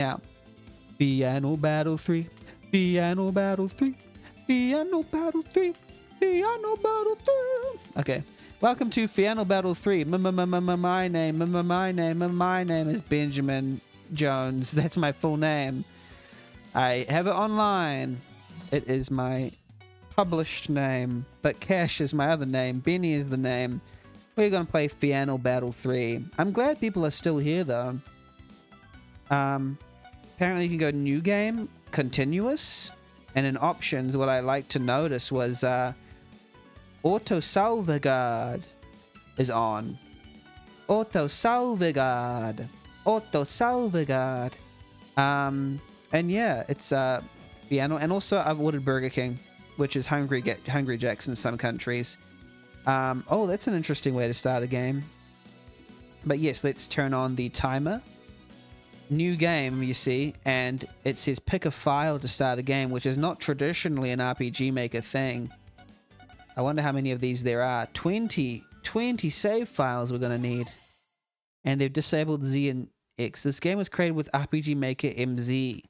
Now, Piano Battle 3, Piano Battle 3, Piano Battle 3, Piano Battle 3. Okay, welcome to Piano Battle 3. My name is Benjamin Jones. That's my full name. I have it online. It is my published name, but Cash is my other name. Benny is the name. We're going to play Piano Battle 3. I'm glad people are still here, though. Apparently you can go new game, continuous, and in options, what I like to notice was auto salvagard is on. Auto salvagard. And yeah, it's piano, and also I've ordered Burger King, which is Hungry Jacks in some countries. Oh, that's an interesting way to start a game. But yes, let's turn on the timer. New game, you see, and it says pick a file to start a game, which is not traditionally an RPG Maker thing. I wonder how many of these there are. 20 save files we're going to need. And they've disabled Z and X. This game was created with RPG Maker MZ.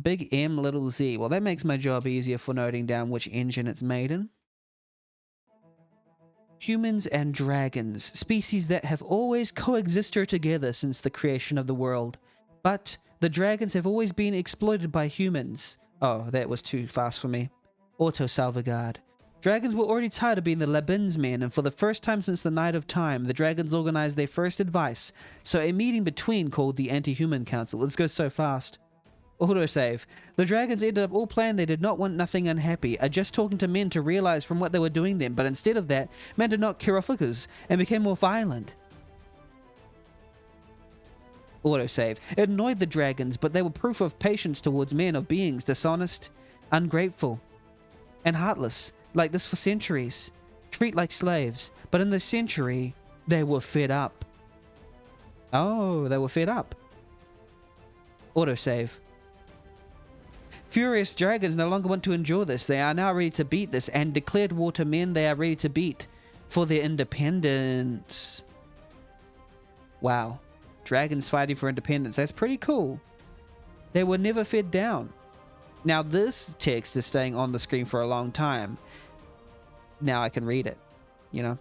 Big M, little Z. Well, that makes my job easier for noting down which engine it's made in. Humans and dragons, species that have always coexisted together since the creation of the world. But the dragons have always been exploited by humans. Oh, that was too fast for me. Auto salvagard. Dragons were already tired of being the Labinsmen, and for the first time since the Night of Time, the dragons organized their first advice. So a meeting between called the Anti-Human Council. Let's go so fast. Autosave. The dragons ended up all planned. They did not want nothing unhappy, are just talking to men to realize from what they were doing them, but instead of that, men did not care fuckers and became more violent. Autosave. It annoyed the dragons, but they were proof of patience towards men, of beings dishonest, ungrateful, and heartless, like this for centuries. Treat like slaves, but in this century, they were fed up. Oh, they were fed up. Autosave. Furious dragons no longer want to endure this. They are now ready to beat this and declared war to men they are ready to beat for their independence. Wow. Dragons fighting for independence. That's pretty cool. They were never fed down. Now this text is staying on the screen for a long time. Now I can read it, you know.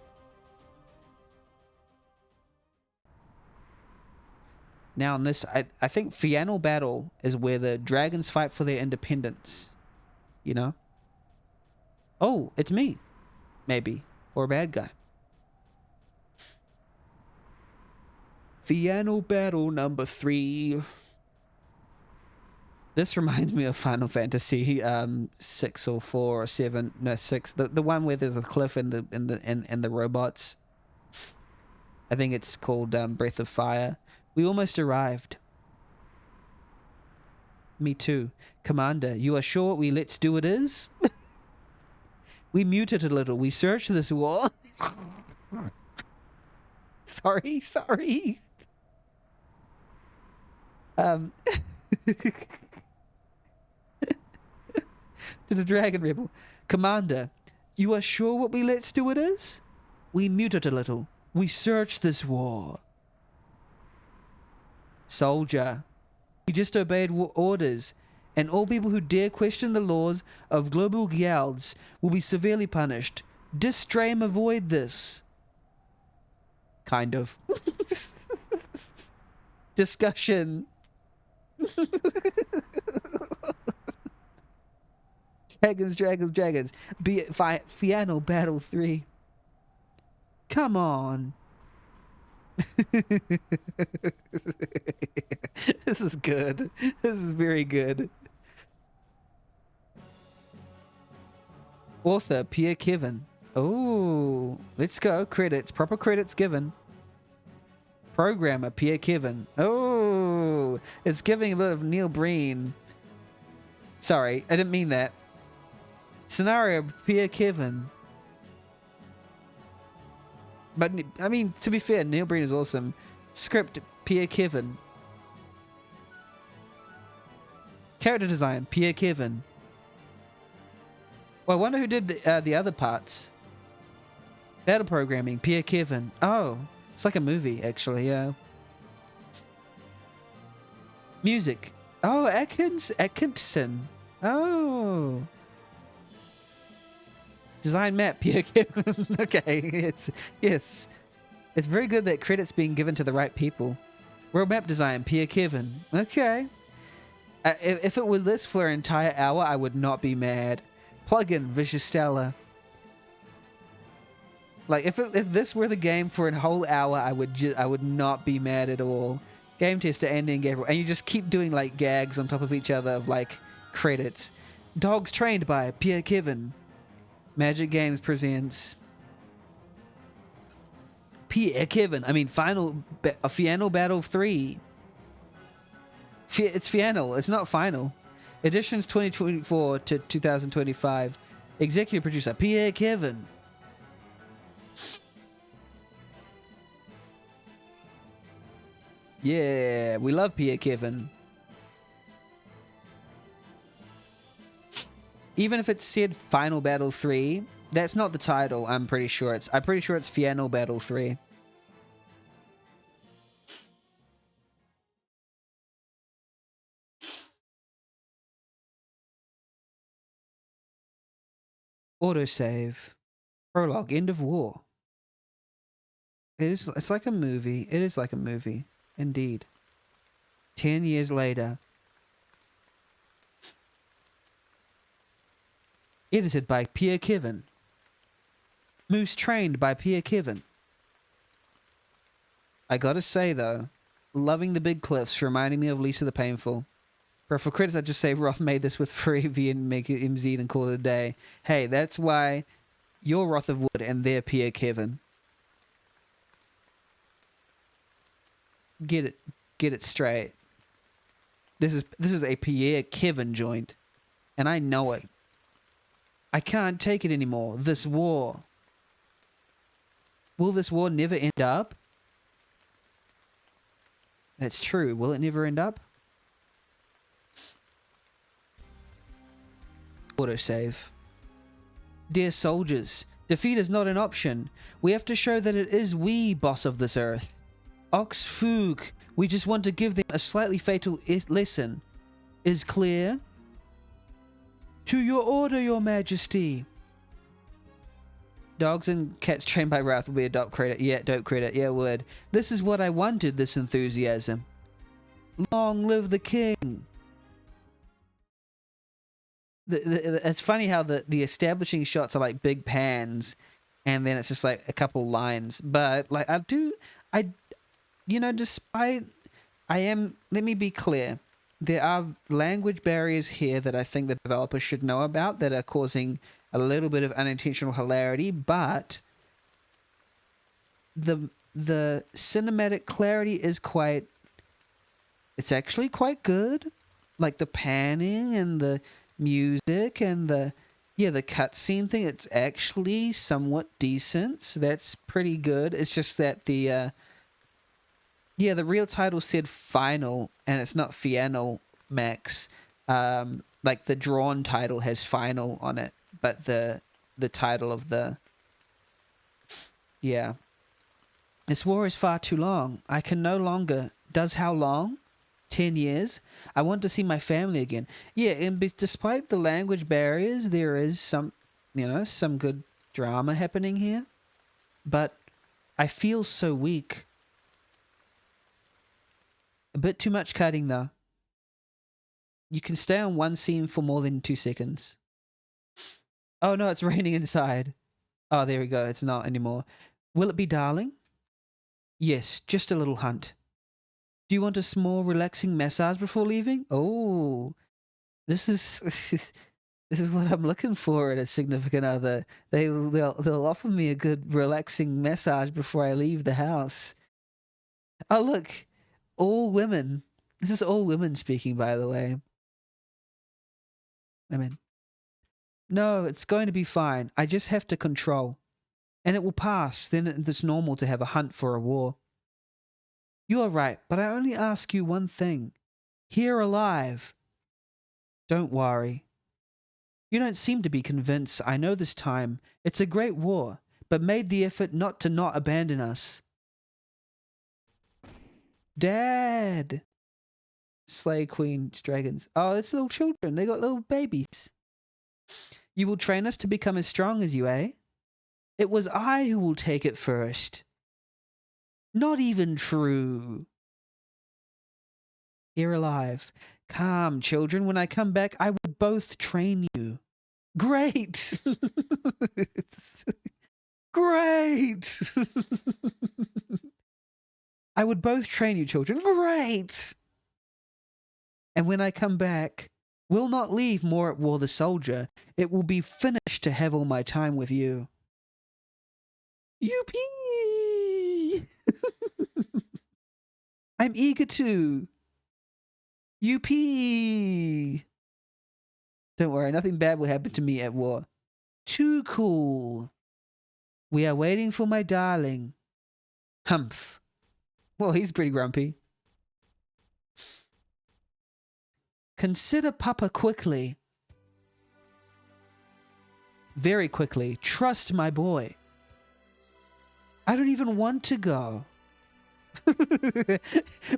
Now in this, I think Piano Battle is where the dragons fight for their independence. You know? Oh, it's me. Maybe. Or a bad guy. Piano Battle number 3. This reminds me of Final Fantasy 6 or 4 or 7. No, 6. The one where there's a cliff and the robots. I think it's called Breath of Fire. We almost arrived. Me too. Commander, you are sure what we let's do it is? We muted a little. We searched this wall. Sorry. To the Dragon Rebel. Commander, you are sure what we let's do it is? We muted a little. We searched this war. Soldier, you just obeyed orders, and all people who dare question the laws of global guilds will be severely punished. Distream avoid this. Kind of. Discussion. Dragons. Piano Battle 3. Come on. This is good. This is very good. Author Pierre Kevin. Oh, let's go. Credits. Proper credits given. Programmer Pierre Kevin. Oh, it's giving a bit of Neil Breen. Sorry, I didn't mean that. Scenario Pierre Kevin. But, I mean, to be fair, Neil Breen is awesome. Script, Pierre Kevin. Character design, Pierre Kevin. Well, I wonder who did the other parts. Battle programming, Pierre Kevin. Oh, it's like a movie, actually, yeah. Music. Oh, Atkinson. Oh. Design map, Pierre Kevin. Okay, yes. It's very good that credit's being given to the right people. World map design, Pierre Kevin. Okay. If it was this for an entire hour, I would not be mad. Plugin, Vicious Stella. Like if this were the game for a whole hour, I would not be mad at all. Game tester, Andy and Gabriel, and you just keep doing like gags on top of each other of like credits. Dogs trained by Pierre Kevin. Magic Games presents Pierre Kevin. I mean, Final Battle 3. It's Final. It's not Final. Editions 2024 to 2025. Executive producer Pierre Kevin. Yeah, we love Pierre Kevin. Even if it said Final Battle 3, that's not the title. I'm pretty sure it's Final Battle 3. Autosave. Prologue. End of war. It's like a movie. It is like a movie. Indeed. 10 years later. Edited by Pierre Kevin. Moose trained by Pierre Kevin. I gotta say though, loving the big cliffs reminding me of Lisa the Painful. But for credits, I just say Roth made this with Freebie and make it MZ and call it a day. Hey, that's why you're Roth of Wood and they're Pierre Kevin. Get it straight. This is a Pierre Kevin joint, and I know it. I can't take it anymore. This war. Will this war never end up? That's true. Will it never end up? Autosave. Dear soldiers, defeat is not an option. We have to show that it is we boss of this earth. Ox Foog, we just want to give them a slightly fatal lesson. Is clear? To your order, your majesty. Dogs and cats trained by Wrath will be a dope credit. Yeah, dope credit. Yeah, would. This is what I wanted, this enthusiasm. Long live the king. It's funny how the establishing shots are like big pans, and then it's just like a couple lines. But like despite let me be clear. There are language barriers here that I think the developers should know about that are causing a little bit of unintentional hilarity, but the cinematic clarity is it's actually quite good. Like the panning and the music and the cutscene thing, it's actually somewhat decent. So that's pretty good. It's just that the real title said Final, and it's not Final Max. Like the drawn title has Final on it, but the title of this war is far too long. I can no longer. Does how long? 10 years. I want to see my family again. Yeah, and despite the language barriers, there is some good drama happening here. But I feel so weak. A bit too much cutting, though. You can stay on one scene for more than 2 seconds. Oh, no, it's raining inside. Oh, there we go. It's not anymore. Will it be darling? Yes, just a little hunt. Do you want a small, relaxing massage before leaving? Oh, this is this is what I'm looking for in a significant other. They'll offer me a good, relaxing massage before I leave the house. Oh, look. All women. This is all women speaking, by the way. Women. No, it's going to be fine. I just have to control. And it will pass. Then it's normal to have a hunt for a war. You are right, but I only ask you one thing. Here alive. Don't worry. You don't seem to be convinced. I know this time. It's a great war, but made the effort not abandon us. Dad! Slay queen dragons. Oh, it's little children. They got little babies. You will train us to become as strong as you, eh? It was I who will take it first. Not even true. Here alive. Calm, children. When I come back, I will both train you. Great! Great! I would both train you, children. Great! And when I come back, we'll not leave more at War the Soldier. It will be finished to have all my time with you. Youpee! I'm eager to. Youpee! Don't worry, nothing bad will happen to me at war. Too cool. We are waiting for my darling. Humph. Well, he's pretty grumpy. Consider Papa quickly. Very quickly. Trust my boy. I don't even want to go.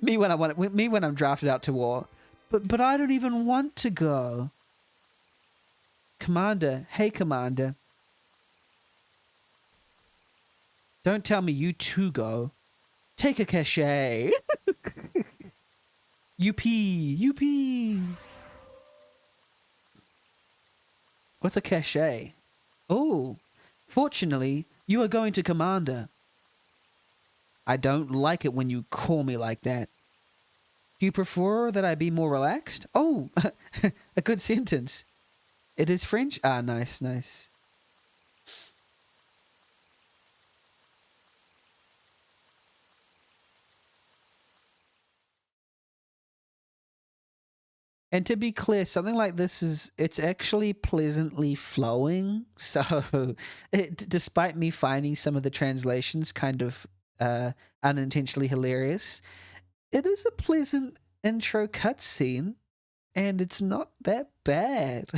me when I'm drafted out to war. But I don't even want to go. Commander, hey Commander. Don't tell me you too go. Take a cachet. Youpee. What's a cachet? Oh, fortunately, you are going to Commander. I don't like it when you call me like that. Do you prefer that I be more relaxed? Oh, a good sentence. It is French? Ah, nice, nice. And to be clear, something like this it's actually pleasantly flowing. So despite me finding some of the translations kind of unintentionally hilarious, it is a pleasant intro cutscene, and it's not that bad.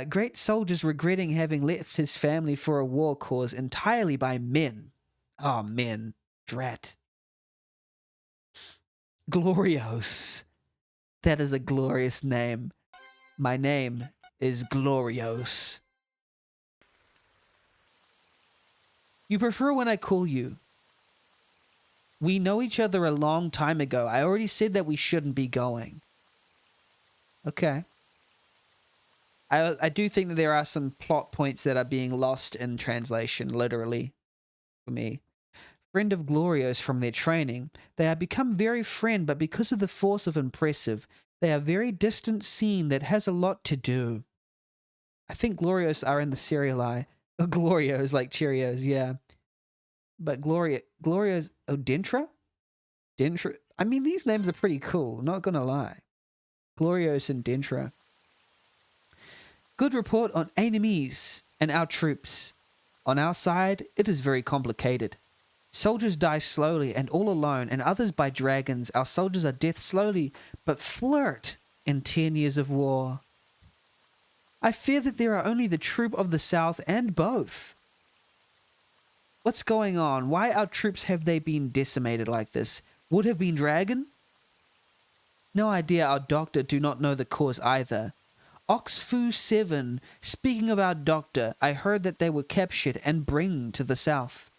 Great soldiers regretting having left his family for a war caused entirely by men. Oh, men. Drat. Glorios. That is a glorious name. My name is Glorios. You prefer when I call you. We know each other a long time ago. I already said that we shouldn't be going. Okay. I do think that there are some plot points that are being lost in translation, literally, for me. Friend of Glorios from their training, they have become very friend, but because of the force of impressive, they are very distant scene that has a lot to do. I think Glorios are in the seriali. Glorios, like Cheerios, yeah. But Glorios, oh, Dentra? Dentra, I mean, these names are pretty cool, not gonna lie. Glorios and Dentra. Good report on enemies and our troops. On our side, it is very complicated. Soldiers die slowly and all alone, and others by dragons. Our soldiers are death slowly, but flirt in 10 years of war. I fear that there are only the troop of the south and both. What's going on? Why our troops have they been decimated like this? Would have been dragon? No idea. Our doctor do not know the cause either. Oxfu 7, speaking of our doctor, I heard that they were captured and bring to the south.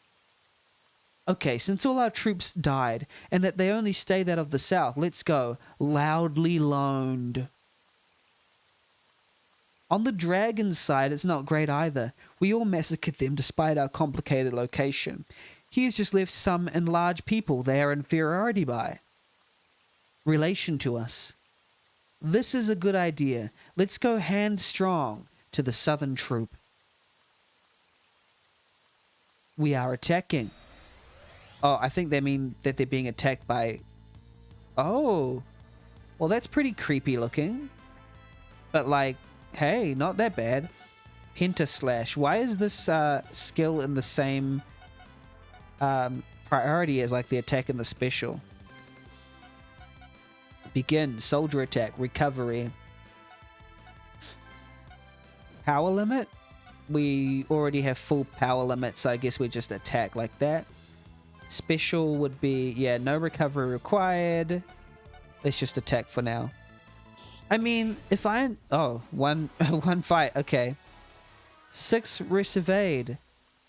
Okay, since all our troops died, and that they only stayed out of the south, let's go. Loudly loaned. On the dragon side, it's not great either. We all massacred them despite our complicated location. He's just left some enlarged people they are inferiority by. Relation to us. This is a good idea. Let's go hand strong to the southern troop. We are attacking. Oh, I think they mean that they're being attacked by... Oh. Well, that's pretty creepy looking. But like, hey, not that bad. Pentaslash. Why is this skill in the same priority as like the attack and the special? Begin. Soldier attack. Recovery. Power limit? We already have full power limit, so I guess we just attack like that. Special would be, yeah, no recovery required. Let's just attack for now. I mean, if I... Oh, one fight. Okay. 6 resurveyed.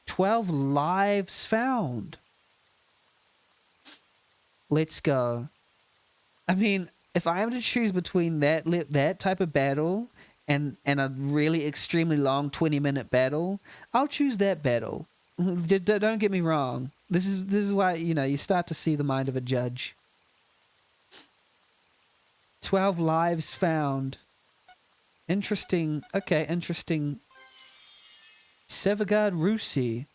12 lives found. Let's go. I mean, if I am to choose between that type of battle and a really extremely long 20-minute battle, I'll choose that battle. Don't get me wrong. This is why, you know, you start to see the mind of a judge. 12 lives found. Interesting. Okay, interesting. Sevagard Rusi.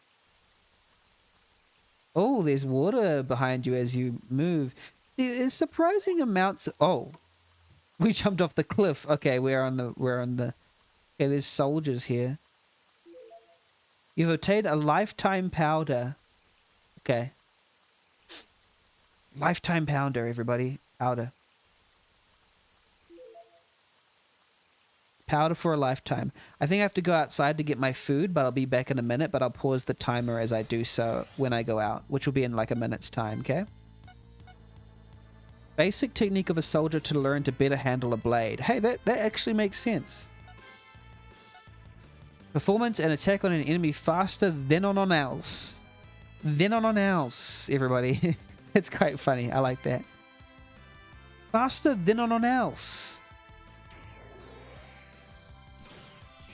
Oh, there's water behind you as you move. There's surprising amounts. Oh, we jumped off the cliff. Okay, we're on the. Okay, there's soldiers here. You've obtained a lifetime powder. Okay. Lifetime pounder, everybody. Powder. Powder for a lifetime. I think I have to go outside to get my food, but I'll be back in a minute, but I'll pause the timer as I do so when I go out, which will be in like a minute's time, okay? Basic technique of a soldier to learn to better handle a blade. Hey, that actually makes sense. Performance and attack on an enemy faster than on an else. Then on else, everybody. It's quite funny. I like that. Faster than on else.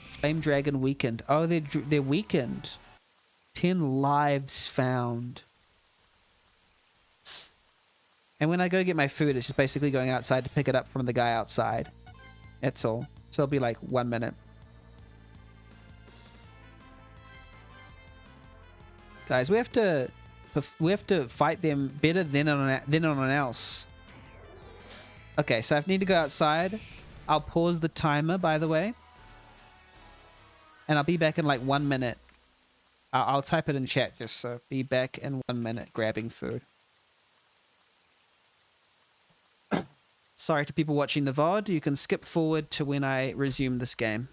Flame Dragon weakened. Oh, they're weakened. 10 lives found. And when I go get my food, it's just basically going outside to pick it up from the guy outside. That's all. So it'll be like 1 minute. Guys, we have to fight them better than on an else. Okay, so I need to go outside. I'll pause the timer, by the way. And I'll be back in like 1 minute. I'll type it in chat just so. Be back in 1 minute grabbing food. Sorry to people watching the VOD. You can skip forward to when I resume this game.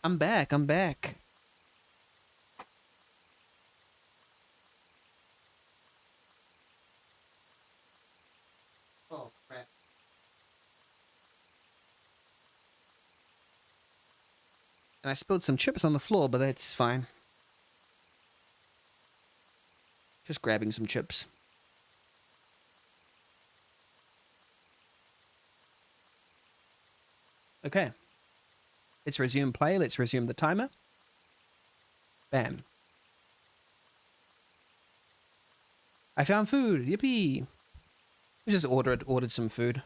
I'm back. I'm back. Oh, crap. And I spilled some chips on the floor, but that's fine. Just grabbing some chips. Okay. Let's resume play. Let's resume the timer. Bam. I found food. Yippee. We just ordered some food.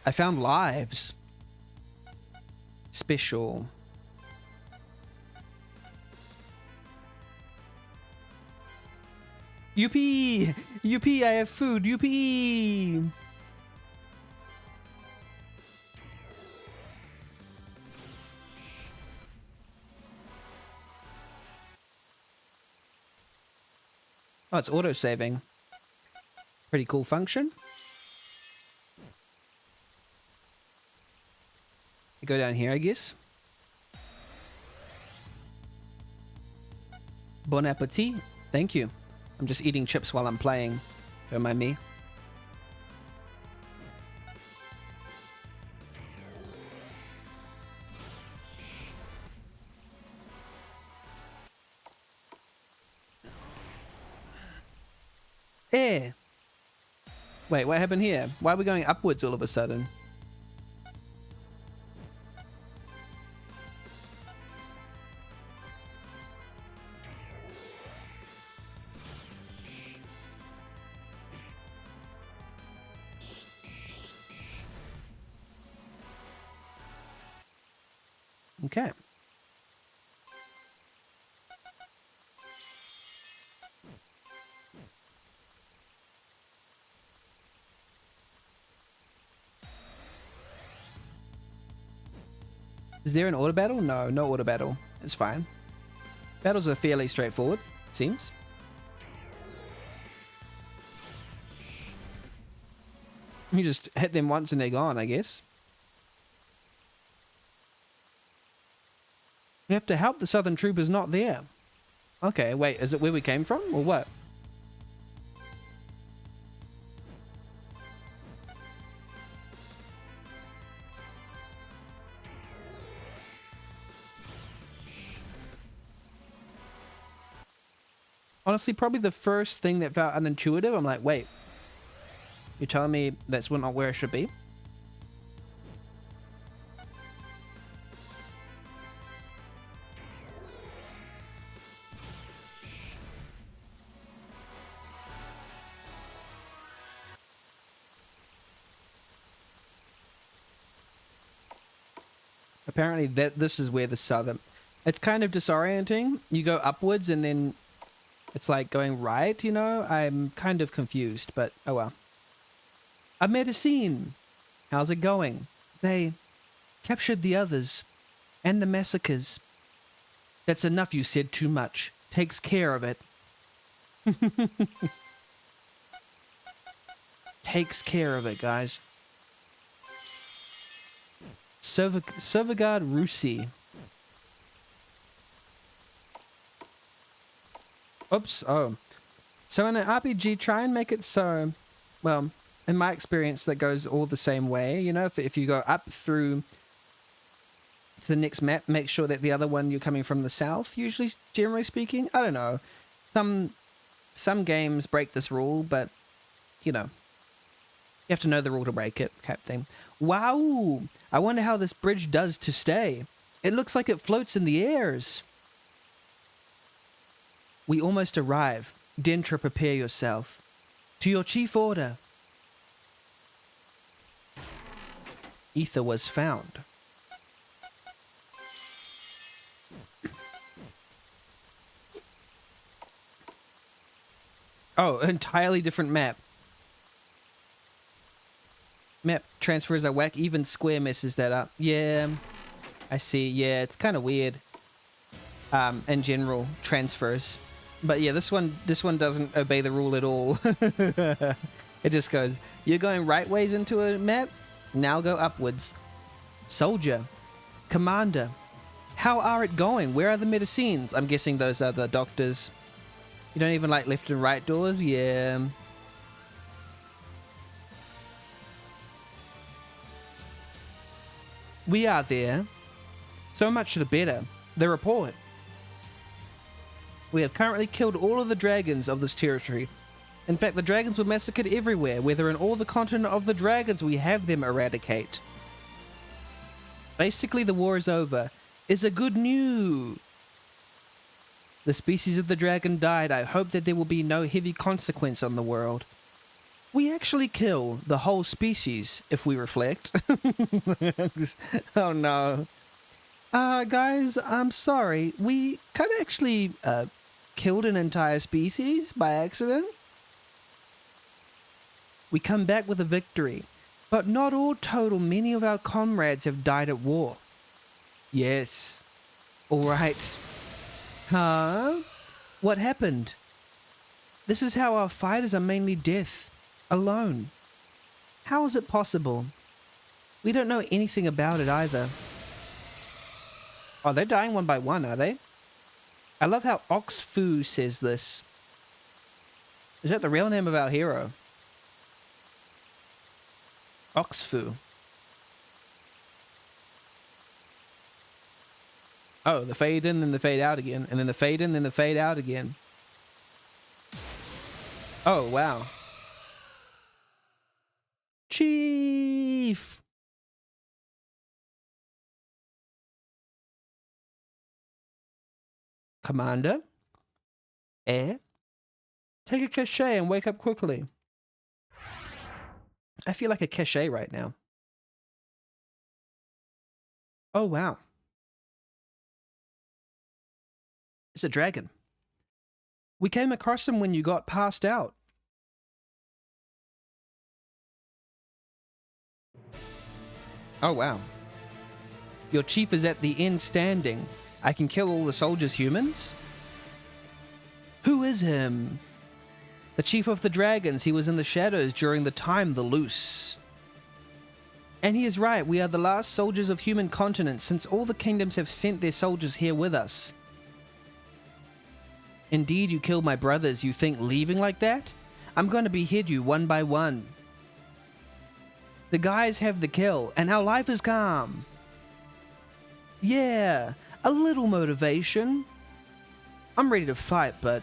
I found lives. Special. Yippee! Yippee, I have food. Yippee! Oh, it's auto-saving. Pretty cool function. You go down here, I guess. Bon appetit. Thank you. I'm just eating chips while I'm playing. Don't mind me. Eh. Wait, what happened here? Why are we going upwards all of a sudden? Okay. Is there an auto battle? No, no auto battle. It's fine. Battles are fairly straightforward, it seems. You just hit them once and they're gone, I guess. We have to help the southern troopers not there. Okay, wait, is it where we came from or what? Honestly, probably the first thing that felt unintuitive, I'm like, wait, you're telling me that's not where I should be? Apparently this is where the southern... It's kind of disorienting. You go upwards and then it's like going right, you know? I'm kind of confused, but oh well. I made a scene. How's it going? They captured the others and the massacres. That's enough, you said too much. Takes care of it. Takes care of it, guys. Servigard Rusi. Oops. Oh. So in an RPG, try and make it so... Well, in my experience, that goes all the same way. You know, if you go up through to the next map, make sure that the other one you're coming from the south, usually, generally speaking. I don't know. Some games break this rule, but, you know. You have to know the rule to break it, type thing. Wow! I wonder how this bridge does to stay. It looks like it floats in the airs. We almost arrive. Dentra, prepare yourself. To your chief order. Ether was found. Oh, entirely different map. Map transfers are whack. Even Square messes that up. Yeah, I see. Yeah, it's kind of weird. In general, transfers. But yeah, this one doesn't obey the rule at all. It just goes, you're going right ways into a map, now go upwards. Soldier. Commander. How are it going? Where are the medicines? I'm guessing those are the doctors. You don't even like left and right doors? Yeah. We are there. So much the better. The report. We have currently killed all of the dragons of this territory. In fact, the dragons were massacred everywhere. Whether in all the continent of the dragons, we have them eradicate. Basically, the war is over. Is a good news. The species of the dragon died. I hope that there will be no heavy consequence on the world. We actually kill the whole species, if we reflect. Oh no. Guys, I'm sorry. We kind of actually killed an entire species by accident. We come back with a victory, but not all total. Many of our comrades have died at war. Yes. All right. Huh? What happened? This is how our fighters are mainly death, alone. How is it possible? We don't know anything about it either. Oh, they're dying one by one, are they? I love how Oxfu says this. Is that the real name of our hero? Oxfu. Oh, the fade in, then the fade out again. And then the fade in, then the fade out again. Oh, wow. Chief! Commander? Air? Take a cachet and wake up quickly. I feel like a cachet right now. Oh, wow. It's a dragon. We came across him when you got passed out. Oh, wow. Your chief is at the end standing. I can kill all the soldiers' humans? Who is him? The chief of the dragons. He was in the shadows during the time the loose. And he is right. We are the last soldiers of human continent since all the kingdoms have sent their soldiers here with us. Indeed, you killed my brothers. You think leaving like that? I'm going to behead you one by one. The guys have the kill, and our life is calm. Yeah, a little motivation. I'm ready to fight, but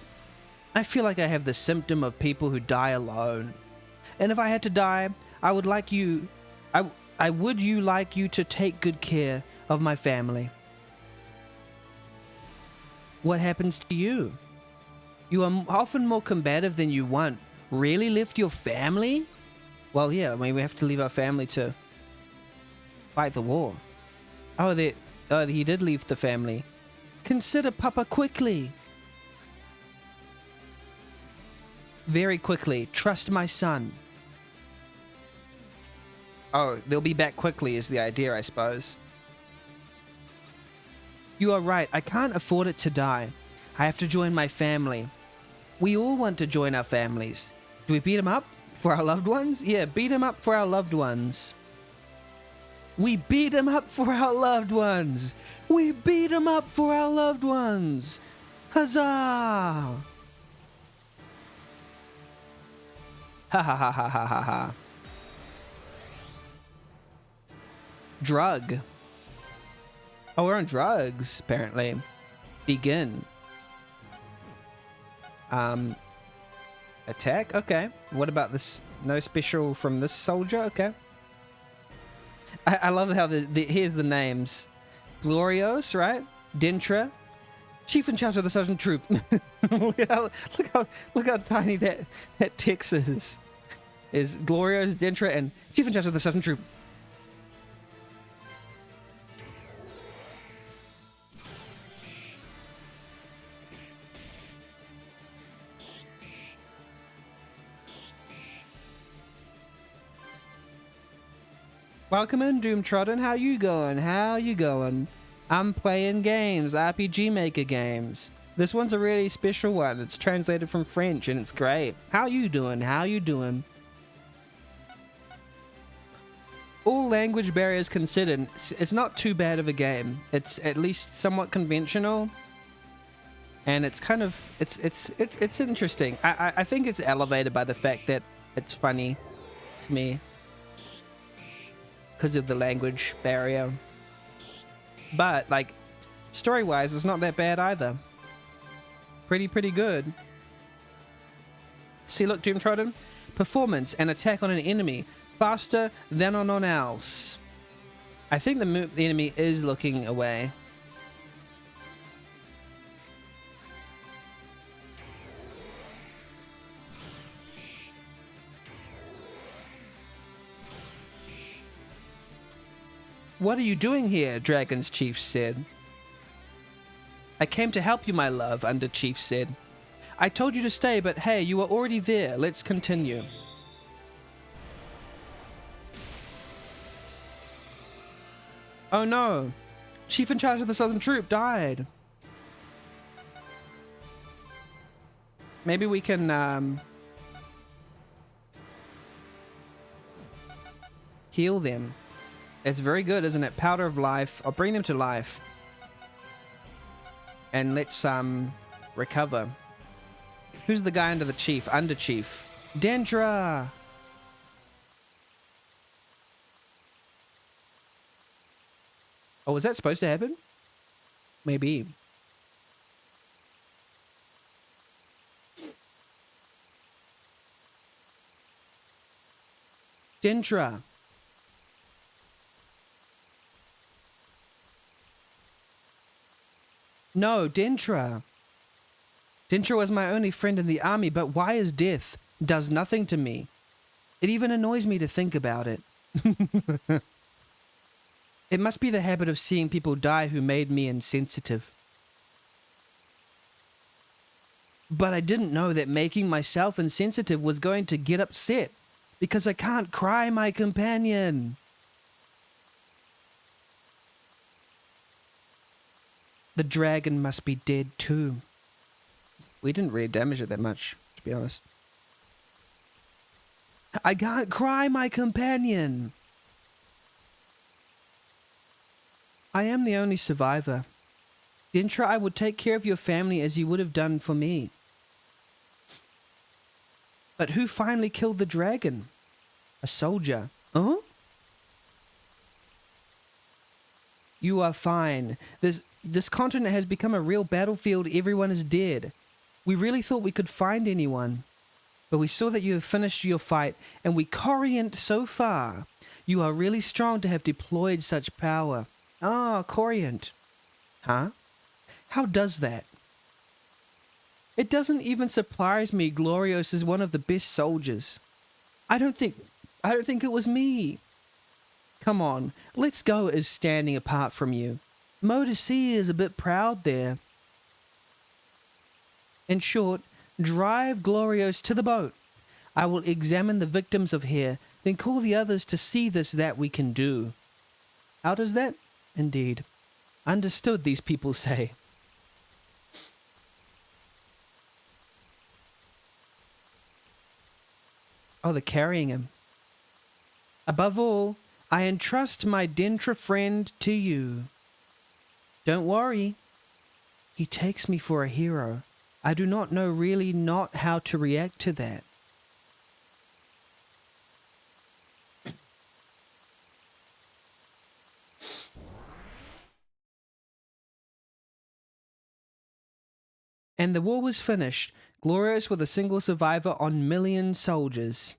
I feel like I have the symptom of people who die alone. And if I had to die, I would like you... I would like you to take good care of my family. What happens to you? You are often more combative than you want. Really left your family? Well, yeah, I mean, we have to leave our family to fight the war. Oh, he did leave the family. Consider Papa quickly. Very quickly. Trust my son. Oh, they'll be back quickly is the idea, I suppose. You are right. I can't afford it to die. I have to join my family. We all want to join our families. Do we beat them up for our loved ones? Yeah, beat them up for our loved ones. We beat them up for our loved ones. We beat them up for our loved ones. Huzzah! Ha ha ha ha ha ha ha. Drug. Oh, we're on drugs, apparently. Begin. Attack? Okay. What about this? No special from this soldier? Okay. I love how here's the names. Glorios, right? Dentra. Chief in charge of the Southern Troop. look how tiny that text is. Is Glorios, Dentra, and Chief in charge of the Southern Troop. Welcome in, Doomtrodden. How you going? How you going? I'm playing games, RPG Maker games. This one's a really special one. It's translated from French and it's great. How you doing? How you doing? All language barriers considered, it's not too bad of a game. It's at least somewhat conventional. And it's kind of, it's interesting. I think it's elevated by the fact that it's funny to me. Because of the language barrier. But, like, story-wise, it's not that bad either. Pretty good. See, look, Doomtrodden. Performance and attack on an enemy faster than on else. I think the enemy is looking away. What are you doing here? Dragon's Chief said. I came to help you, my love, Underchief said. I told you to stay, but hey, you are already there. Let's continue. Oh no. Chief in charge of the Southern Troop died. Maybe we can heal them. It's very good, isn't it? Powder of life. I'll bring them to life. And let's recover. Who's the guy under the chief? Under Chief. Dendra! Oh, was that supposed to happen? Maybe. Dendra. No, Dendra. Dendra was my only friend in the army, but why is death? Does nothing to me. It even annoys me to think about it. It must be the habit of seeing people die who made me insensitive. But I didn't know that making myself insensitive was going to get upset, because I can't cry my companion. The dragon must be dead too. We didn't really damage it that much, to be honest. I can't cry my companion. I am the only survivor. Dendra, I would take care of your family as you would have done for me. But who finally killed the dragon? A soldier. Huh? You are fine. This continent has become a real battlefield. Everyone is dead. We really thought we could find anyone. But we saw that you have finished your fight, and we corient so far. You are really strong to have deployed such power. Ah, corient. Huh? How does that? It doesn't even surprise me Glorios is one of the best soldiers. I don't think it was me. Come on, Let's Go is standing apart from you. Modesty is a bit proud there. In short, drive Glorios to the boat. I will examine the victims of here, then call the others to see that we can do. How does that? Indeed. Understood, these people say. Oh, they're carrying him. Above all, I entrust my Dendra friend to you. Don't worry. He takes me for a hero. I do not know really not how to react to that. And the war was finished, glorious with a single survivor on million soldiers.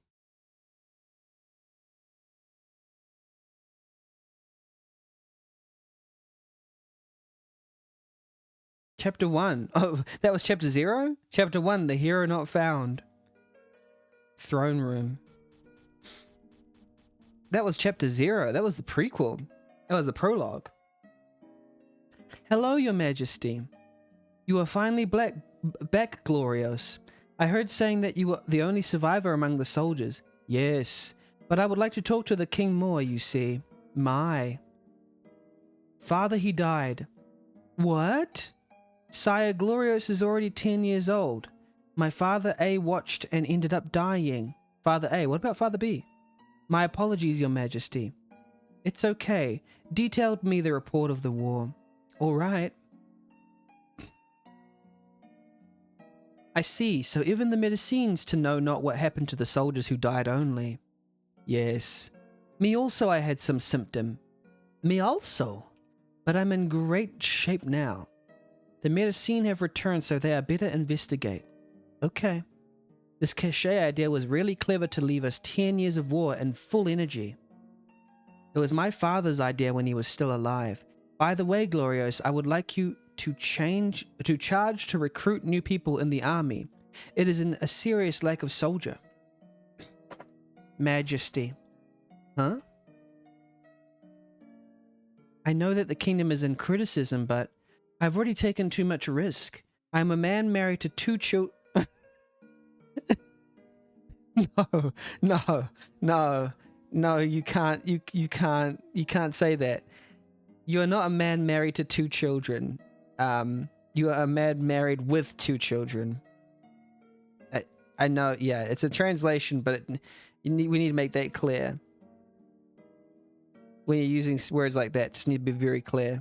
Chapter 1. Oh, that was Chapter 0? Chapter 1, The Hero Not Found. Throne Room. That was Chapter 0. That was the prequel. That was the prologue. Hello, Your Majesty. You are finally back, Glorios. I heard saying that you were the only survivor among the soldiers. Yes, but I would like to talk to the king more, you see. My father, he died. What? Sire, Glorios is already 10 years old. My father A watched and ended up dying. Father A, what about Father B? My apologies, Your Majesty. It's okay. Detailed me the report of the war. All right. I see, so even the medicines to know not what happened to the soldiers who died only. Yes. Me also I had some symptom. Me also. but I'm in great shape now. The medicine have returned, so they are better investigate. Okay. This cachet idea was really clever to leave us 10 years of war and full energy. It was my father's idea when he was still alive. By the way, Glorios, I would like you to charge to recruit new people in the army. It is a serious lack of soldier. Majesty. Huh? I know that the kingdom is in criticism, but I've already taken too much risk. I'm a man married to 2 children. No, you can't say that. You are not a man married to 2 children. You are a man married with 2 children. I know, yeah, it's a translation, but we need to make that clear. When you're using words like that, just need to be very clear.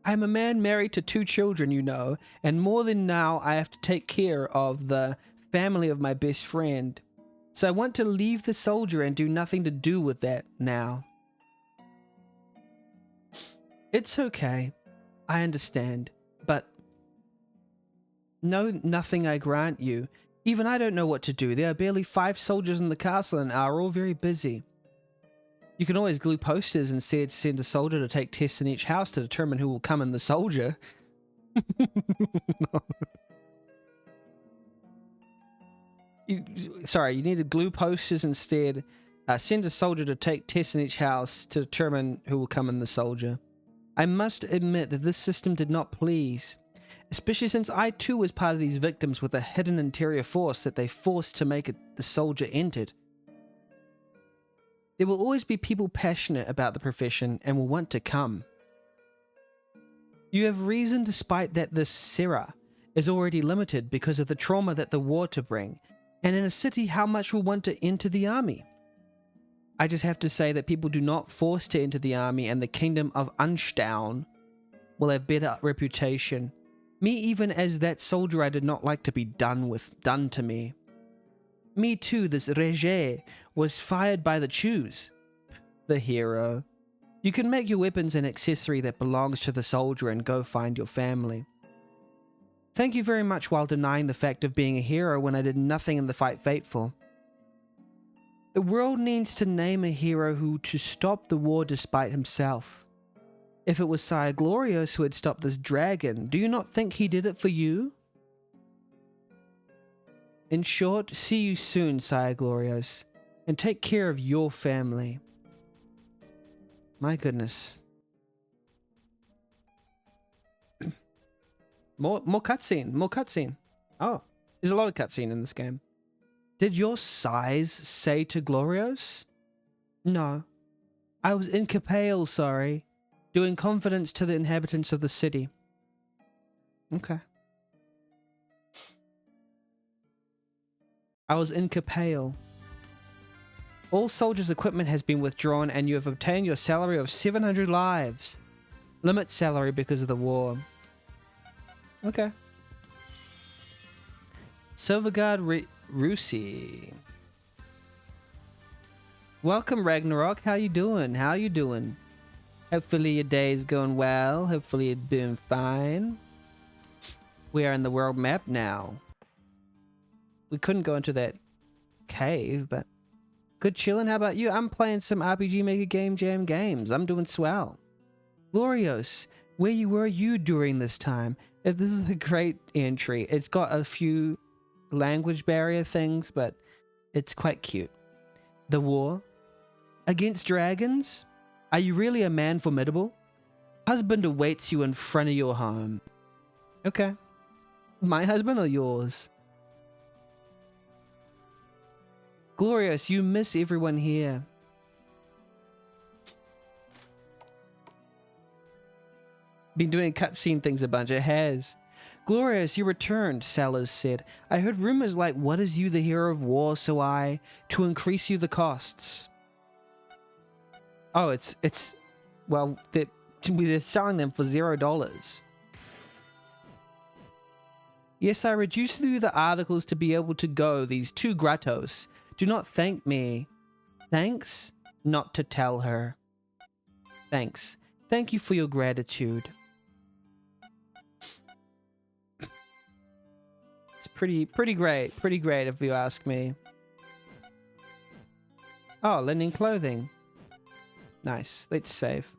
I'm a man married to 2 children, you know, and more than now I have to take care of the family of my best friend. So I want to leave the soldier and do nothing to do with that now. It's okay. I understand. But no, nothing I grant you. Even I don't know what to do. There are barely 5 soldiers in the castle and are all very busy. You can always glue posters and send a soldier to take tests in each house to determine who will come in the soldier. No. You need to glue posters instead. Send a soldier to take tests in each house to determine who will come in the soldier. I must admit that this system did not please, especially since I too was part of these victims with a hidden interior force that they forced to make the soldier entered. There will always be people passionate about the profession and will want to come. You have reason despite that this Serra is already limited because of the trauma that the war to bring, and in a city how much will want to enter the army? I just have to say that people do not force to enter the army, and the kingdom of Unstown will have better reputation. Me, even as that soldier, I did not like to be done to me. Me too, this Reger was fired by the Chews. The hero. You can make your weapons an accessory that belongs to the soldier and go find your family. Thank you very much while denying the fact of being a hero when I did nothing in the fight fateful. The world needs to name a hero who to stop the war despite himself. If it was Sire Glorious who had stopped this dragon, do you not think he did it for you? In short, see you soon, Sire Glorious, and take care of your family. My goodness. More cutscene. Oh, there's a lot of cutscene in this game. Did your size say to Glorious? No. I was incapable, sorry. Doing confidence to the inhabitants of the city. Okay. I was incapable. All soldiers' equipment has been withdrawn and you have obtained your salary of 700 lives. Limit salary because of the war. Okay. Silverguard Rusi. Welcome, Ragnarok. How you doing? Hopefully your day is going well. Hopefully you're doing fine. We are in the world map now. We couldn't go into that cave, but good chilling. How about you? I'm playing some RPG Maker Game Jam games. I'm doing swell. Glorious, where were you during this time? This is a great entry. It's got a few language barrier things, but it's quite cute. The war? Against dragons? Are you really a man formidable? Husband awaits you in front of your home. Okay. My husband or yours? Glorious, you miss everyone here. Been doing cutscene things a bunch. It has. Glorious, you returned, Sellers said. I heard rumors like, what is you the hero of war, so to increase you the costs. Oh, well, they're selling them for $0. Yes, I reduced you the articles to be able to go, these 2 gratos. Do not thank me. Thanks? not to tell her. Thanks. Thank you for your gratitude. It's pretty great. Pretty great if you ask me. Oh, linen clothing. Nice. Let's save.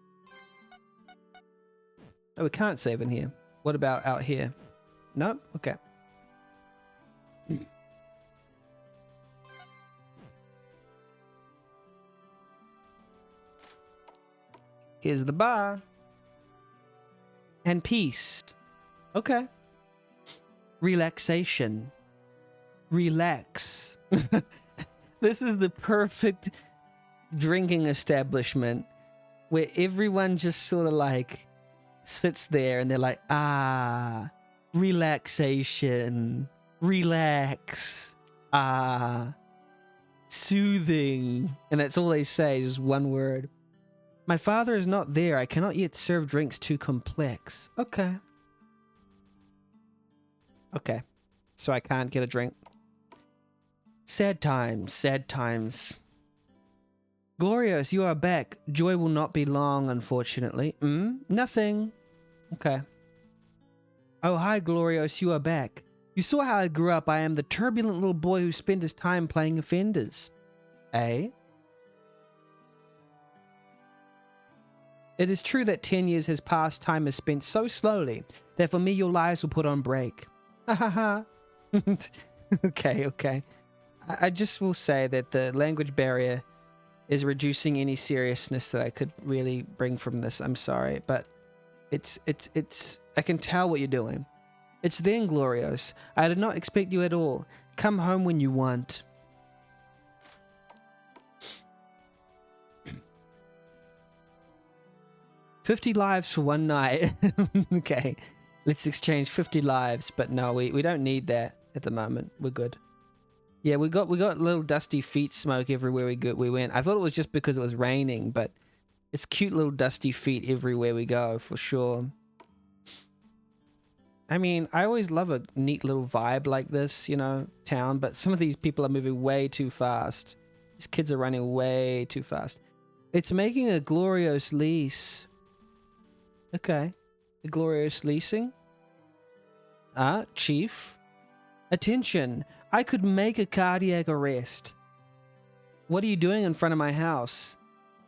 Oh, we can't save in here. What about out here? No? Okay. Here's the bar. And peace. Okay. Relaxation. Relax. This is the perfect drinking establishment where everyone just sort of like sits there and they're like, ah, relaxation, relax, ah, soothing. And that's all they say, just one word. My father is not there. I cannot yet serve drinks too complex. Okay. Okay. So I can't get a drink. Sad times, sad times. Glorious, you are back. Joy will not be long, unfortunately. Nothing. Okay. Oh, hi, Glorious, you are back. You saw how I grew up. I am the turbulent little boy who spent his time playing offenders. Eh? It is true that 10 years has passed. Time has spent so slowly that for me your lives were put on break. Ha ha ha. Okay. I just will say that the language barrier is reducing any seriousness that I could really bring from this. I'm sorry, but it's I can tell what you're doing. It's the Inglorious. I did not expect you at all. Come home when you want. $50 lives for one night. Okay, let's exchange 50 lives, but no, we don't need that at the moment. We're good. Yeah, we got little dusty feet smoke everywhere we went. I thought it was just because it was raining, but it's cute little dusty feet everywhere we go for sure. I mean, I always love a neat little vibe like this, you know, town, but some of these people are moving way too fast. These kids are running way too fast. It's making a glorious lease. Okay. A glorious leasing. Chief. Attention. I could make a cardiac arrest. What are you doing in front of my house?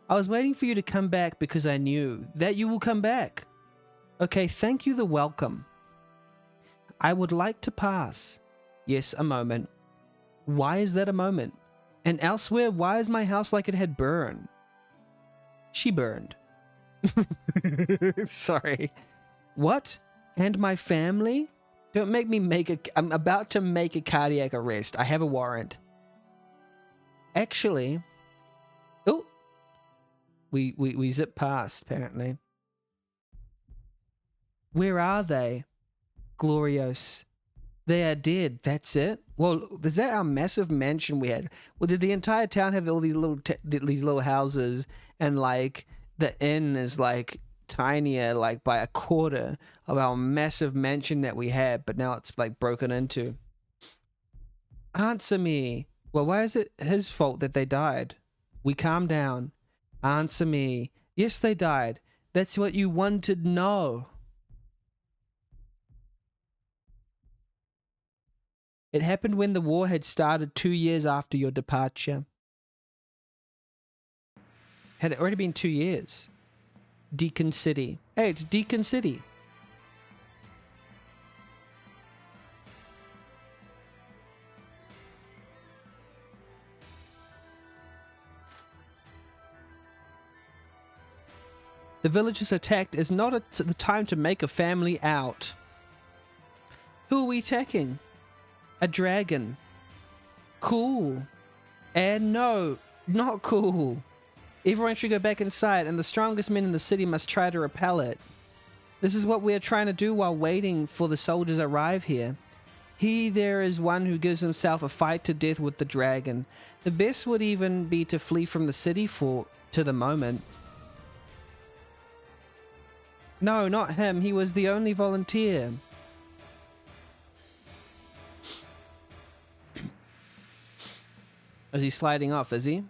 I was waiting for you to come back because I knew that you will come back. Okay, thank you, the welcome. I would like to pass. Yes, a moment. Why is that a moment? And elsewhere, why is my house like it had burned? She burned. Sorry. What? And my family? Don't make me I'm about to make a cardiac arrest. I have a warrant. Actually, oh, we zip past, apparently. Where are they? Glorious. They are dead. That's it? Well, is that our massive mansion we had? Well, did the entire town have all these little houses, and like the inn is like tinier, like by a quarter of our massive mansion that we had, but now it's like broken into? Answer me. Well, why is it his fault that they died? We calm down. Answer me. Yes, they died. That's what you wanted to know. It happened when the war had started 2 years after your departure. Had it already been 2 years? Deacon City. Hey, it's Deacon City. The village is attacked. Is not the time to make a family out. Who are we attacking? A dragon. Cool. And no, not cool. Everyone should go back inside, and the strongest men in the city must try to repel it. This is what we are trying to do while waiting for the soldiers to arrive here. There is one who gives himself a fight to death with the dragon. The best would even be to flee from the city to the moment. No, not him. He was the only volunteer. Is he sliding off, is he?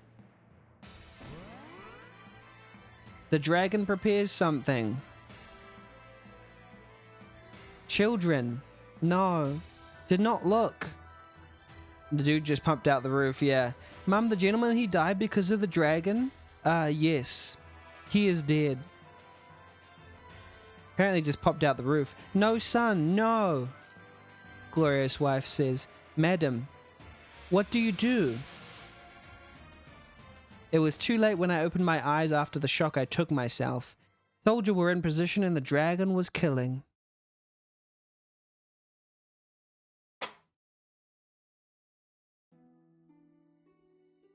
The dragon prepares something. Children, no, did not look. The dude just pumped out the roof, yeah. Mum, the gentleman, he died because of the dragon? Yes. He is dead. Apparently just popped out the roof. No, son, no. Gloria's wife says, Madam, what do you do? It was too late when I opened my eyes after the shock I took myself. Soldiers were in position and the dragon was killing.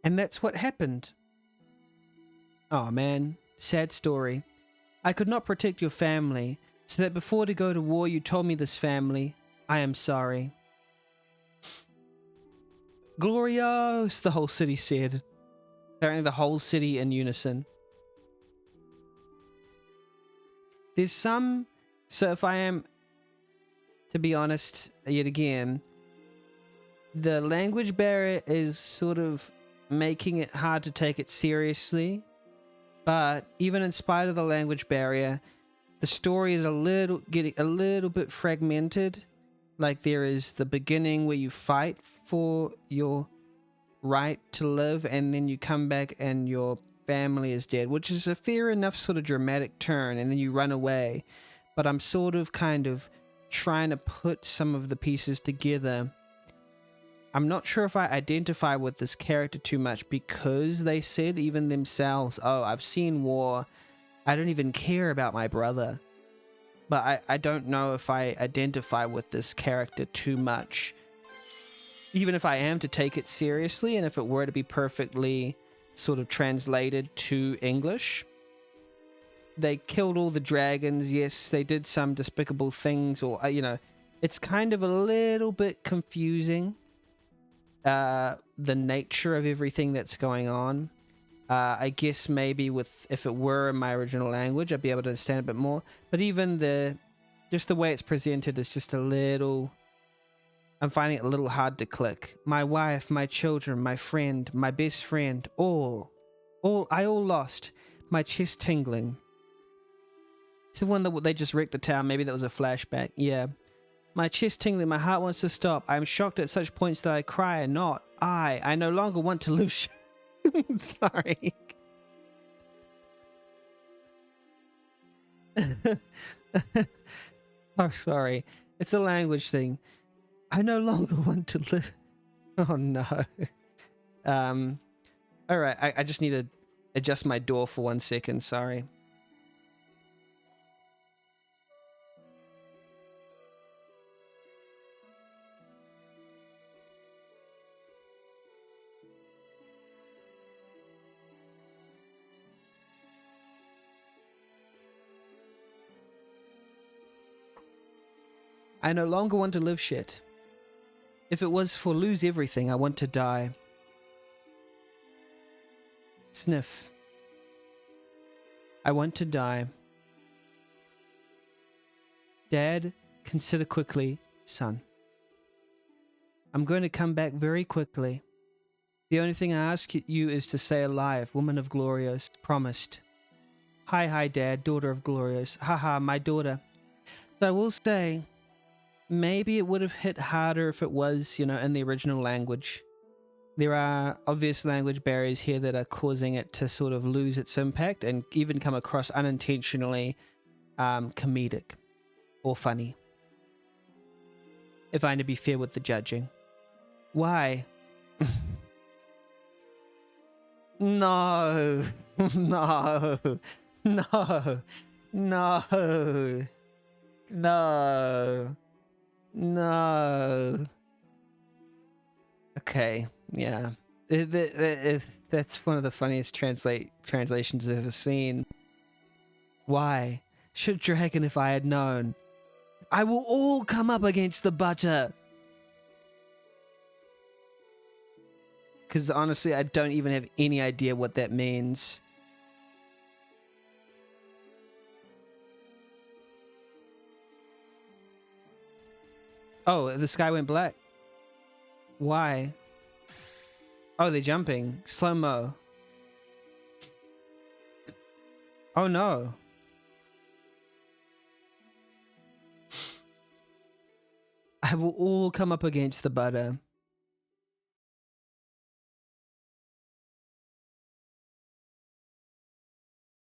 And that's what happened. Oh man, sad story. I could not protect your family, so that before to go to war you told me this family. I am sorry. Glorious, the whole city said. Apparently the whole city in unison. There's some... So if I am, to be honest, yet again, the language barrier is sort of making it hard to take it seriously. But even in spite of the language barrier, the story is getting a little bit fragmented. Like there is the beginning where you fight for your right to live, and then you come back and your family is dead, which is a fair enough sort of dramatic turn, and then you run away. But I'm sort of kind of trying to put some of the pieces together. I'm not sure if I identify with this character too much because they said even themselves, oh, I've seen war. I don't even care about my brother. But I don't know if I identify with this character too much. Even if I am to take it seriously, and if it were to be perfectly sort of translated to English. They killed all the dragons. Yes, they did some despicable things, or, you know, it's kind of a little bit confusing. The nature of everything that's going on. I guess maybe if it were in my original language, I'd be able to understand a bit more. But even just the way it's presented is just a little... I'm finding it a little hard to click. My wife, my children, my friend, my best friend, I all lost. My chest tingling. So when they just wrecked the town, maybe that was a flashback. Yeah. My chest tingling, my heart wants to stop. I am shocked at such points that I cry and not. I no longer want to lose. Sorry. Oh, sorry. It's a language thing. I no longer want to live. Oh no. All right. I just need to adjust my door for 1 second. Sorry. I no longer want to live shit. If it was for lose everything, I want to die. Sniff. I want to die. Dad, consider quickly, son. I'm going to come back very quickly. The only thing I ask you is to stay alive, woman of Glorios. Promised. Hi, Dad, daughter of Glorios. Haha, my daughter. So I will say... Maybe it would have hit harder if it was, you know, in the original language. There are obvious language barriers here that are causing it to sort of lose its impact and even come across unintentionally comedic or funny. If I'm to be fair with the judging. Why? No. No. No. No. No. No. Okay, yeah. That's one of the funniest translations I've ever seen. Why? Should dragon if I had known. I will all come up against the butter. Because honestly, I don't even have any idea what that means. Oh, the sky went black. Why? Oh, they're jumping. Slow-mo. Oh no. I will all come up against the butter.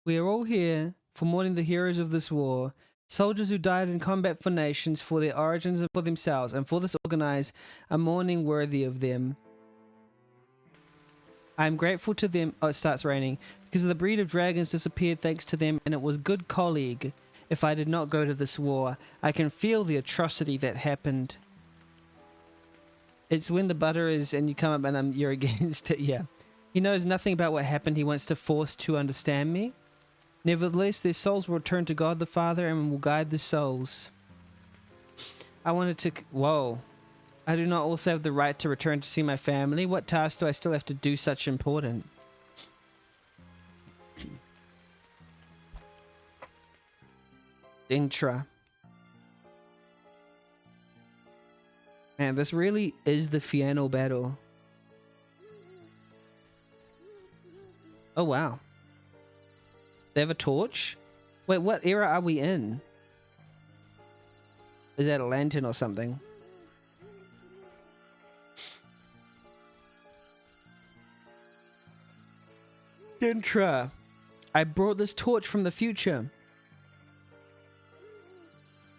We are all here for mourning the heroes of this war, soldiers who died in combat for nations, for their origins and for themselves, and for this organize a mourning worthy of them. I am grateful to them. Oh, it starts raining. Because the breed of dragons disappeared thanks to them, and it was good colleague. If I did not go to this war, I can feel the atrocity that happened. It's when the butter is and you come up and you're against it, yeah. He knows nothing about what happened. He wants to force to understand me. Nevertheless, their souls will return to God the Father and will guide the souls. I wanted to... Whoa. I do not also have the right to return to see my family. What task do I still have to do such important? Intra. Man, this really is the final battle. Oh, wow. They have a torch? Wait, what era are we in? Is that a lantern or something? Intra. I brought this torch from the future.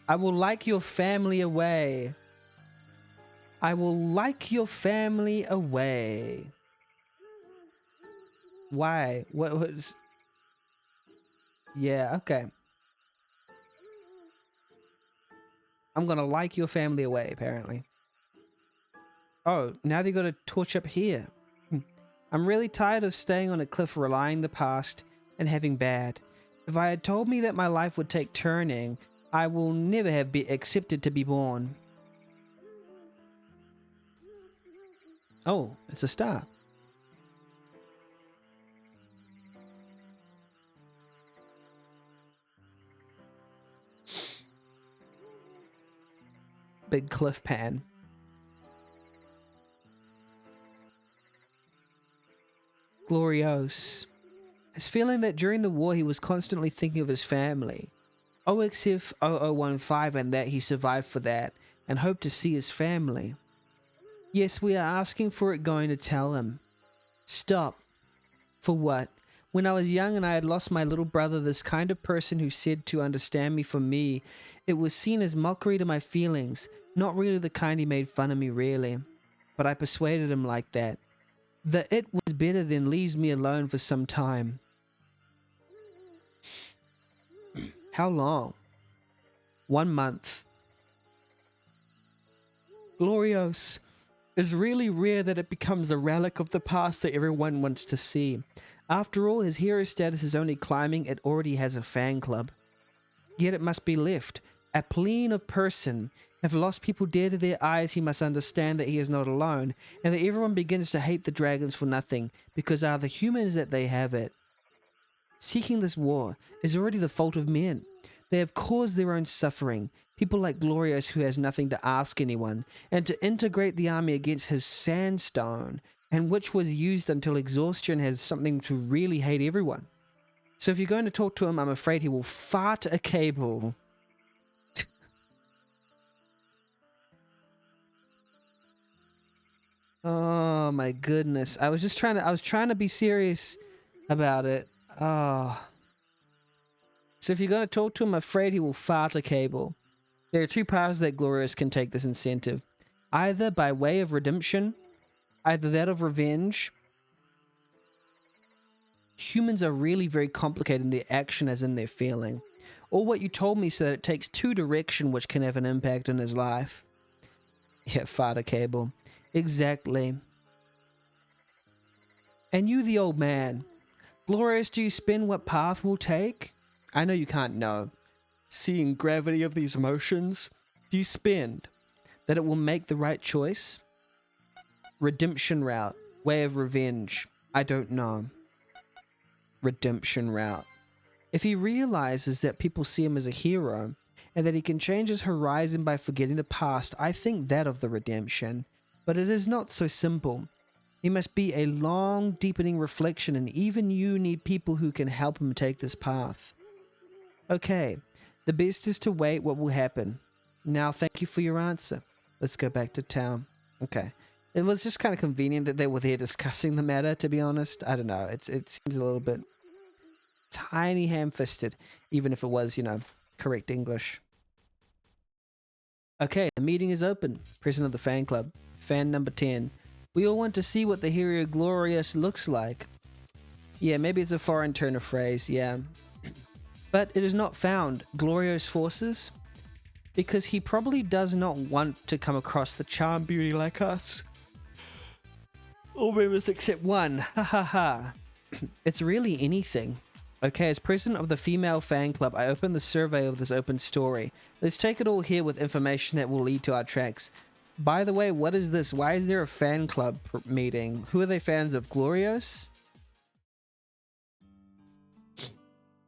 I will like your family away. I will like your family away. Why? What was... Yeah, okay. I'm gonna like your family away, apparently. Oh, now they got a torch up here. I'm really tired of staying on a cliff relying the past and having bad. If I had told me that my life would take turning, I will never have been accepted to be born. Oh, it's a star. Big cliff pan. Gloriose. His feeling that during the war he was constantly thinking of his family. OXF 0015 and that he survived for that and hoped to see his family. Yes, we are asking for it going to tell him. Stop. For what? When I was young and I had lost my little brother, this kind of person who said to understand me for me, it was seen as mockery to my feelings, not really the kind he made fun of me really. But I persuaded him like that. The it was better than leaves me alone for some time. How long? 1 month. Glorious. It's really rare that it becomes a relic of the past that everyone wants to see. After all, his hero status is only climbing, it already has a fan club. Yet it must be left. A plane of person. If lost people dear to their eyes, he must understand that he is not alone, and that everyone begins to hate the dragons for nothing, because are the humans that they have it. Seeking this war is already the fault of men. They have caused their own suffering, people like Glorious who has nothing to ask anyone, and to integrate the army against his sandstone, and which was used until exhaustion has something to really hate everyone. So if you're going to talk to him, I'm afraid he will fart a cable. Oh my goodness. I was trying to be serious about it. Oh. So if you're going to talk to him, I'm afraid he will fart a cable. There are two paths that Glorious can take this incentive. Either by way of redemption, either that of revenge. Humans are really very complicated in their action as in their feeling. Or what you told me so that it takes two directions which can have an impact on his life. Yeah, fart a cable. Exactly. And you, the old man. Glorious, do you spin what path we'll take? I know you can't know. Seeing gravity of these emotions, do you spend that it will make the right choice? Redemption route, way of revenge, I don't know. Redemption route. If he realizes that people see him as a hero, and that he can change his horizon by forgetting the past, I think that of the redemption. But it is not so simple. He must be a long, deepening reflection, and even you need people who can help him take this path. Okay, the best is to wait what will happen. Now, thank you for your answer. Let's go back to town. Okay. It was just kind of convenient that they were there discussing the matter, to be honest. I don't know. It seems a little bit tiny ham-fisted, even if it was, you know, correct English. Okay, the meeting is open. President of the fan club. Fan number 10. We all want to see what the hero Glorious looks like. Yeah, maybe it's a foreign turn of phrase, yeah. But it is not found. Glorious forces? Because he probably does not want to come across the charm beauty like us. All members except one. Ha ha ha. It's really anything. Okay, as president of the female fan club, I open the survey of this open story. Let's take it all here with information that will lead to our tracks. By the way, what is this? Why is there a fan club meeting? Who are they fans of? Glorious?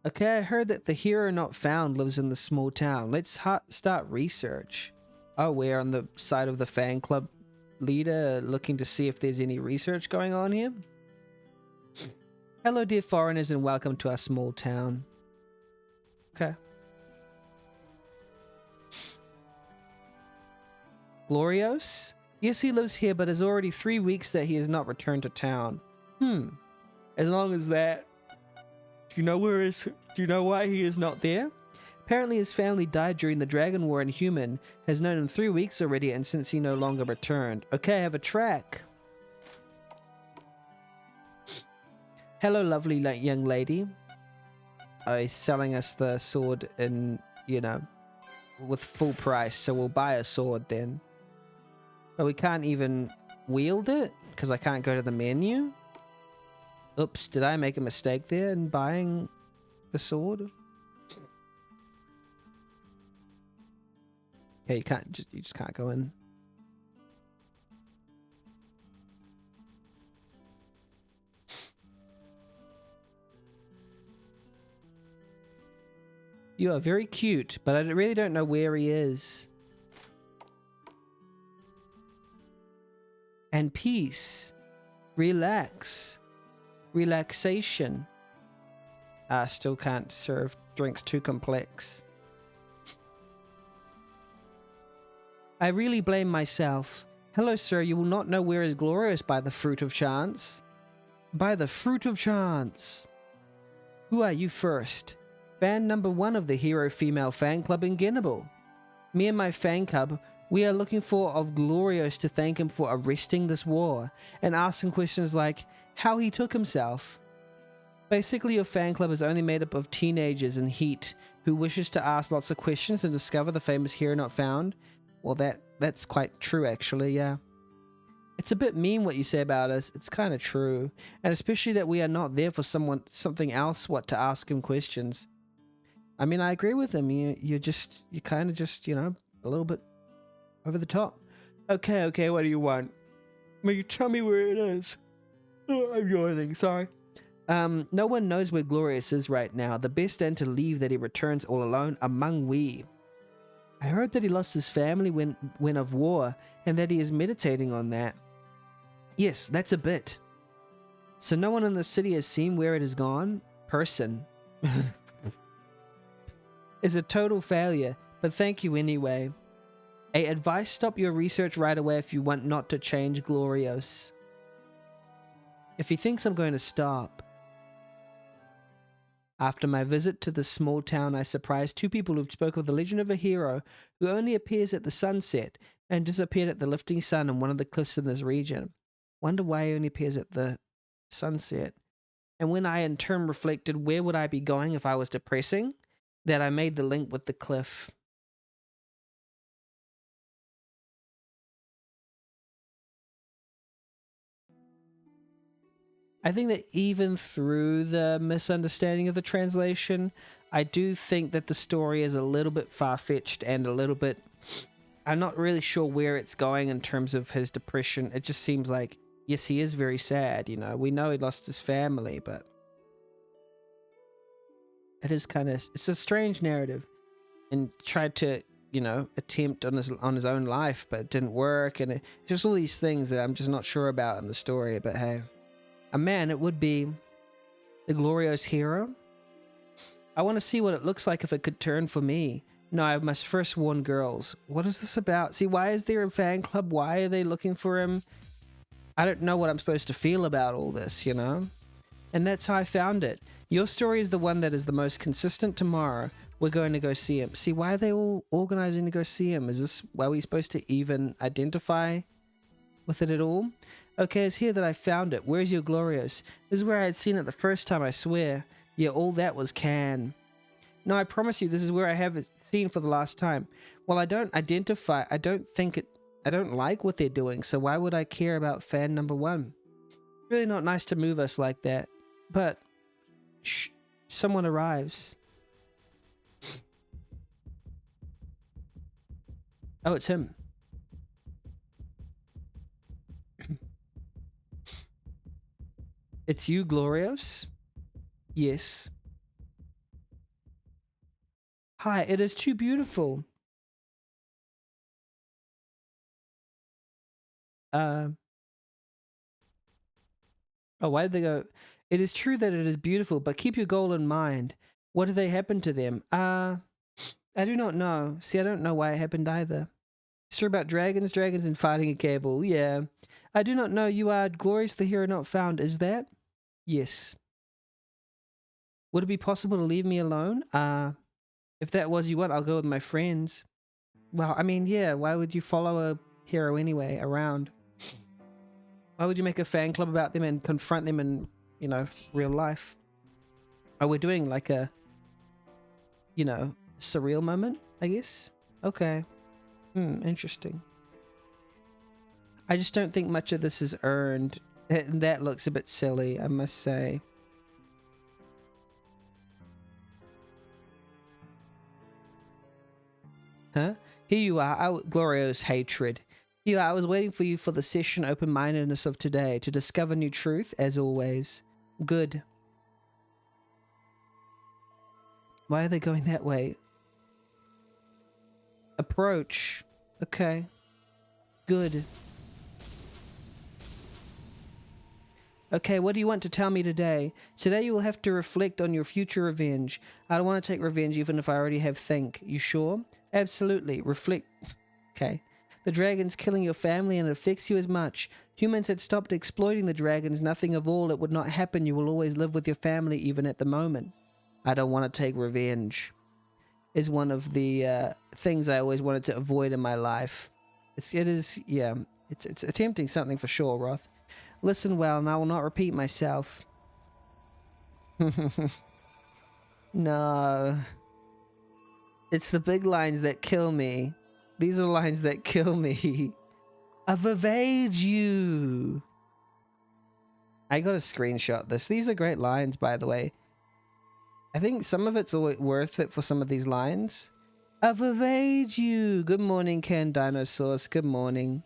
Okay, I heard that the hero not found lives in the small town. Let's start research. Oh, we're on the side of the fan club leader looking to see if there's any research going on here. Hello, dear foreigners, and welcome to our small town. Okay. Glorios? Yes, he lives here, but it's already 3 weeks that he has not returned to town. As long as that... Do you know why he is not there? Apparently his family died during the Dragon War, and Human has known him 3 weeks already, and since he no longer returned. Okay, I have a track. Hello, lovely young lady. Oh, he's selling us the sword in, you know, with full price, so we'll buy a sword then. But we can't even wield it, because I can't go to the menu. Oops, did I make a mistake there in buying the sword? Okay, you just can't go in. You are very cute, but I really don't know where he is. And peace. Relax. Relaxation. Still can't serve drinks too complex. I really blame myself. Hello, sir. You will not know where is Glorious by the fruit of chance. By the fruit of chance. Who are you first? Fan number 1 of the Hero Female Fan Club in Ginnable. Me and my fan club, we are looking for of Glorious to thank him for arresting this war and asking questions like how he took himself. Basically, your fan club is only made up of teenagers in heat who wishes to ask lots of questions and discover the famous hero not found. Well, that's quite true, actually, yeah. It's a bit mean what you say about us. It's kind of true. And especially that we are not there for something else, to ask him questions. I mean, I agree with him. You kind of just, you know, a little bit over the top. Okay, what do you want? Will you tell me where it is? Oh, I'm yawning, sorry. No one knows where Glorious is right now. The best end to leave that he returns all alone among we. I heard that he lost his family when of war, and that he is meditating on that. Yes, that's a bit. So no one in the city has seen where it has gone? Person. Is a total failure, but thank you anyway. Advice, stop your research right away if you want not to change Glorious. If he thinks I'm going to stop. After my visit to the small town, I surprised 2 people who spoke of the legend of a hero who only appears at the sunset and disappeared at the lifting sun on one of the cliffs in this region. Wonder why he only appears at the sunset. And when I in turn reflected where would I be going if I was depressing, that I made the link with the cliff. I think that even through the misunderstanding of the translation, I do think that the story is a little bit far-fetched and a little bit... I'm not really sure where it's going in terms of his depression. It just seems like, yes, he is very sad, you know. We know he lost his family, but... It is kind of... It's a strange narrative. And tried to you know, attempt on his own life, but it didn't work, and just all these things that I'm just not sure about in the story. But hey, a man, it would be the glorious hero. I want to see what it looks like if it could turn for me. No, I must first warn girls. What is this about? See, why is there a fan club? Why are they looking for him? I don't know what I'm supposed to feel about all this, you know? And that's how I found it. Your story is the one that is the most consistent. Tomorrow, we're going to go see him. See, why are they all organizing to go see him? Is this why we're supposed to even identify with it at all? Okay, it's here that I found it. Where's your Glorious? This is where I had seen it the first time, I swear. Yeah, all that was Can. No, I promise you, this is where I have it seen for the last time. Well, I don't identify. I don't like what they're doing, so why would I care about fan number 1? Really not nice to move us like that. But, shh, someone arrives. Oh, it's him. It's you, Glorious? Yes. Hi, it is too beautiful. Oh, why did they go? It is true that it is beautiful, but keep your goal in mind. What did they happen to them? I do not know. See, I don't know why it happened either. It's true about dragons and fighting a cable. Yeah. I do not know. You are Glorious the hero not found. Is that? Yes. Would it be possible to leave me alone? If that was you want, I'll go with my friends. Well, I mean, yeah, why would you follow a hero anyway around? Why would you make a fan club about them and confront them in, you know, real life? Oh, we're doing like a, you know, surreal moment, I guess? Okay. Interesting. I just don't think much of this is earned. That looks a bit silly, I must say. Huh? Here you are, Glorious hatred. Here I was waiting for you for the session open-mindedness of today to discover new truth, as always. Good. Why are they going that way? Approach. Okay. Good. Okay, what do you want to tell me today? Today you will have to reflect on your future revenge. I don't want to take revenge even if I already have think. You sure? Absolutely. Reflect. Okay. The dragon's killing your family and it affects you as much. Humans had stopped exploiting the dragons. Nothing of all. It would not happen. You will always live with your family even at the moment. I don't want to take revenge. Is one of the things I always wanted to avoid in my life. It's attempting something for sure, Roth. Listen well, and I will not repeat myself. No. It's the big lines that kill me. These are the lines that kill me. I've evaded you. I gotta screenshot this. These are great lines, by the way. I think some of it's worth it for some of these lines. I've evaded you. Good morning, Canned Dinosaurs. Good morning.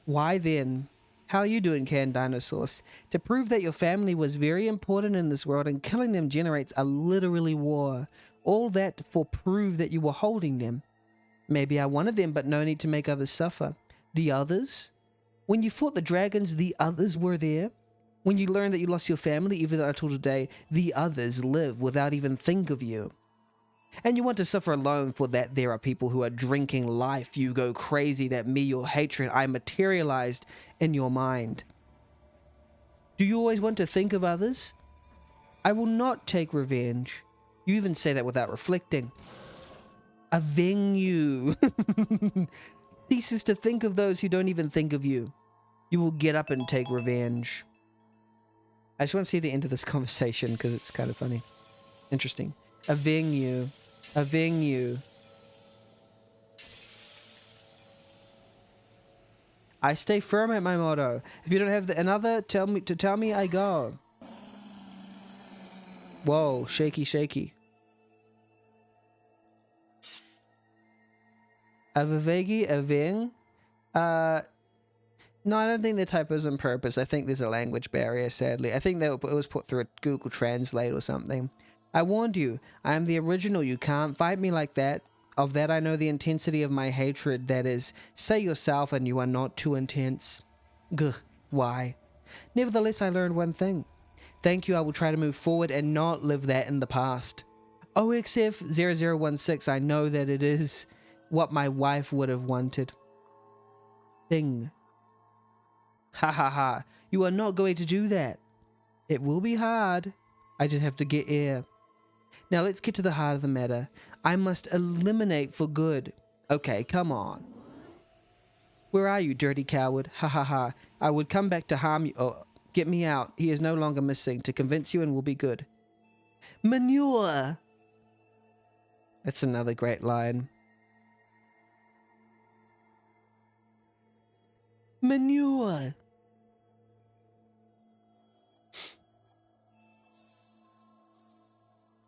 Why then? How are you doing, Canned Dinosaurs? To prove that your family was very important in this world and killing them generates a literally war. All that for prove that you were holding them. Maybe I wanted them, but no need to make others suffer. The others? When you fought the dragons, the others were there. When you learned that you lost your family, even until today, the others live without even think of you. And you want to suffer alone for that there are people who are drinking life. You go crazy that me, your hatred, I materialized in your mind. Do you always want to think of others? I will not take revenge. You even say that without reflecting. Avenge you. Ceases to think of those who don't even think of you. You will get up and take revenge. I just want to see the end of this conversation because it's kind of funny. Interesting. Avenge you. Avenge you. I stay firm at my motto. If you don't have another, tell me I go. Whoa, shaky, shaky. Avavegi, aveng? No, I don't think the typo's on purpose. I think there's a language barrier, sadly. I think that it was put through a Google Translate or something. I warned you. I am the original. You can't fight me like that. of that I know the intensity of my hatred. That is, say yourself and you are not too intense. Gugh, why? Nevertheless, I learned one thing. Thank you, I will try to move forward and not live that in the past. OXF0016, I know that it is what my wife would have wanted. Thing. Ha ha ha, you are not going to do that. It will be hard. I just have to get here. Now let's get to the heart of the matter. I must eliminate for good. Okay, come on. Where are you, dirty coward? Ha ha ha. I would come back to harm you. Oh, get me out. He is no longer missing. To convince you and will be good. Manure! That's another great line. Manure!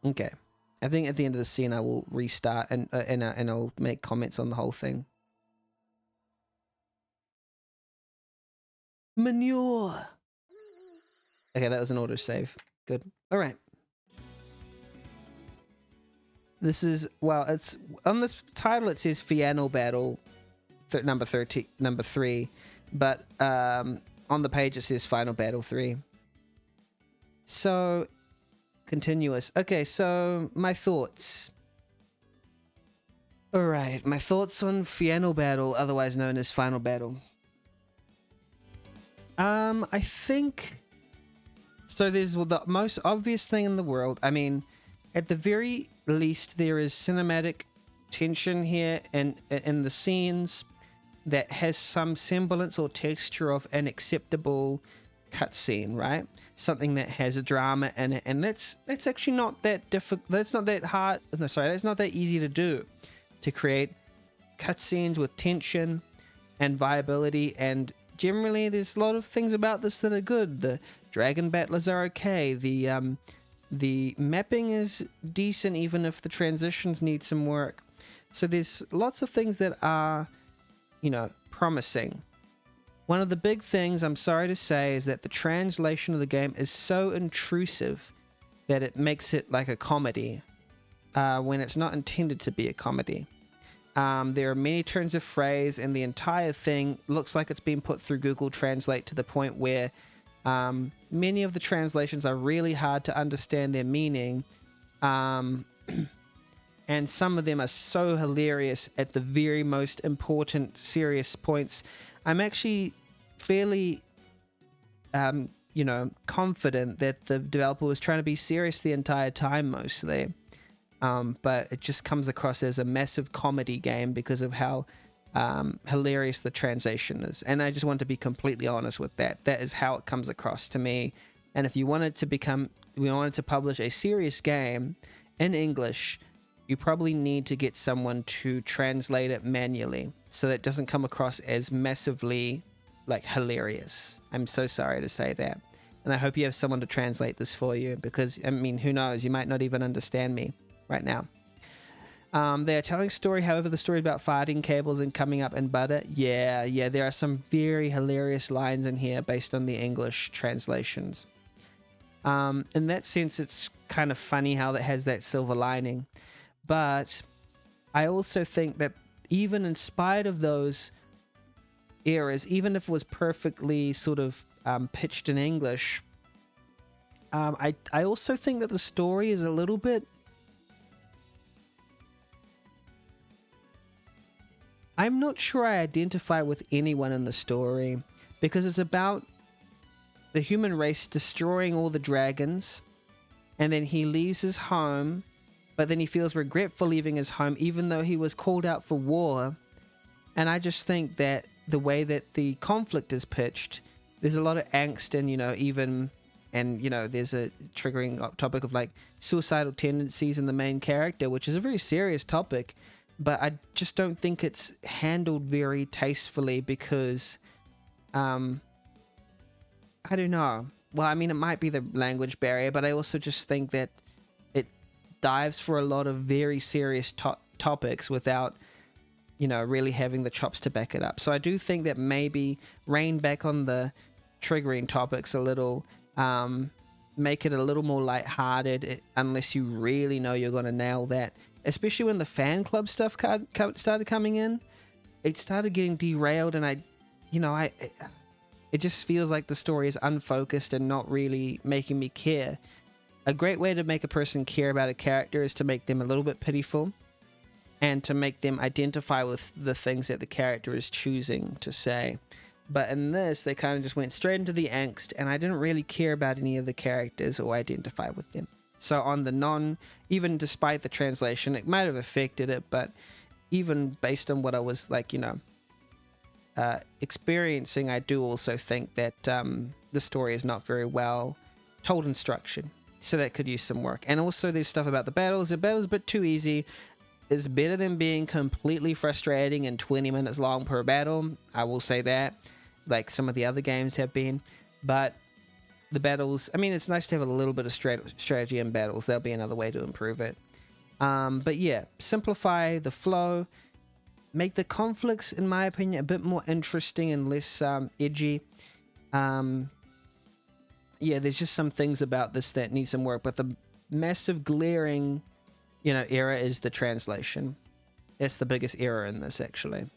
Okay. I think at the end of the scene I will restart and I'll make comments on the whole thing. Manure! Okay, that was an autosave. Good. Alright. This is, well, it's on this title it says Final Battle number 3, but on the page it says Final Battle 3. So continuous. Okay, so my thoughts. Alright, my thoughts on Final Battle, otherwise known as Final Battle. I think so. There's the most obvious thing in the world. I mean, at the very least, there is cinematic tension here and in the scenes that has some semblance or texture of an acceptable cutscene, right? Something that has a drama in it, and that's actually not that difficult. That's not that hard. No, sorry, that's not that easy to do. To create cutscenes with tension and viability, and generally there's a lot of things about this that are good. The dragon battlers are okay. The mapping is decent, even if the transitions need some work. So there's lots of things that are, you know, promising. One of the big things, I'm sorry to say, is that the translation of the game is so intrusive that it makes it like a comedy when it's not intended to be a comedy. There are many turns of phrase, and the entire thing looks like it's been put through Google Translate to the point where many of the translations are really hard to understand their meaning, and some of them are so hilarious at the very most important, serious points. I'm actually fairly, you know, confident that the developer was trying to be serious the entire time, mostly. But it just comes across as a massive comedy game because of how hilarious the translation is. And I just want to be completely honest with that. That is how it comes across to me. And if you wanted to publish a serious game in English, you probably need to get someone to translate it manually so that it doesn't come across as massively like hilarious. I'm so sorry to say that. And I hope you have someone to translate this for you, because I mean, who knows, you might not even understand me right now. They are telling a story, however, the story about farting cables and coming up in butter. Yeah, there are some very hilarious lines in here based on the English translations. In that sense, it's kind of funny how that has that silver lining. But I also think that even in spite of those errors, even if it was perfectly sort of pitched in English, I also think that the story is a little bit... I'm not sure I identify with anyone in the story, because it's about the human race destroying all the dragons, and then he leaves his home, but then he feels regret for leaving his home even though he was called out for war. And I just think that the way that the conflict is pitched, there's a lot of angst, and, you know, even... And, you know, there's a triggering topic of, like, suicidal tendencies in the main character, which is a very serious topic. But I just don't think it's handled very tastefully because, I don't know. Well, I mean, it might be the language barrier, but I also just think that it dives for a lot of very serious topics without, you know, really having the chops to back it up. So I do think that maybe rein back on the triggering topics a little, make it a little more lighthearted, unless you really know you're going to nail that especially when the fan club stuff started coming in. It started getting derailed, and it just feels like the story is unfocused and not really making me care. A great way to make a person care about a character is to make them a little bit pitiful and to make them identify with the things that the character is choosing to say. But in this, they kind of just went straight into the angst, and I didn't really care about any of the characters or identify with them. So on the even despite the translation, it might have affected it, but even based on what I was experiencing, I do also think that the story is not very well told in structure. So that could use some work. And also there's stuff about the battles. The battle's a bit too easy. It's better than being completely frustrating and 20 minutes long per battle. I will say that. Like some of the other games have been. But the battles, I mean, it's nice to have a little bit of strategy in battles. That'll be another way to improve it. But yeah, simplify the flow. Make the conflicts, in my opinion, a bit more interesting and less edgy. Yeah, there's just some things about this that need some work, but the massive glaring, error is the translation. It's the biggest error in this, actually.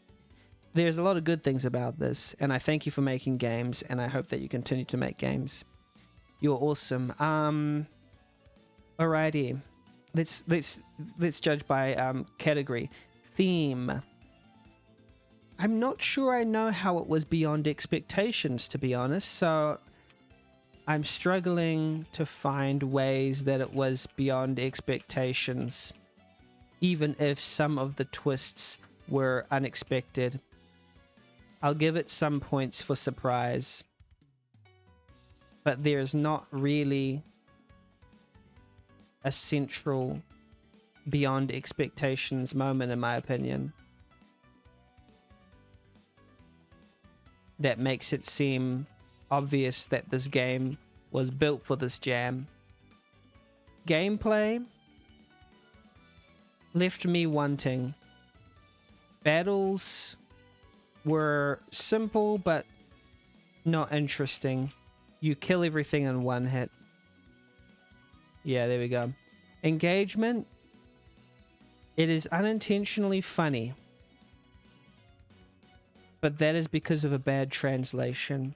There's a lot of good things about this, and I thank you for making games, and I hope that you continue to make games. You're awesome. Alrighty. Let's judge by category. Theme. I'm not sure I know how it was beyond expectations, to be honest, so I'm struggling to find ways that it was beyond expectations, even if some of the twists were unexpected. I'll give it some points for surprise, but there's not really a central beyond expectations moment, in my opinion, that makes it seem obvious that this game was built for this jam. Gameplay left me wanting. Battles were simple but not interesting. You kill everything in one hit. Yeah, there we go. Engagement. It is unintentionally funny, but that is because of a bad translation.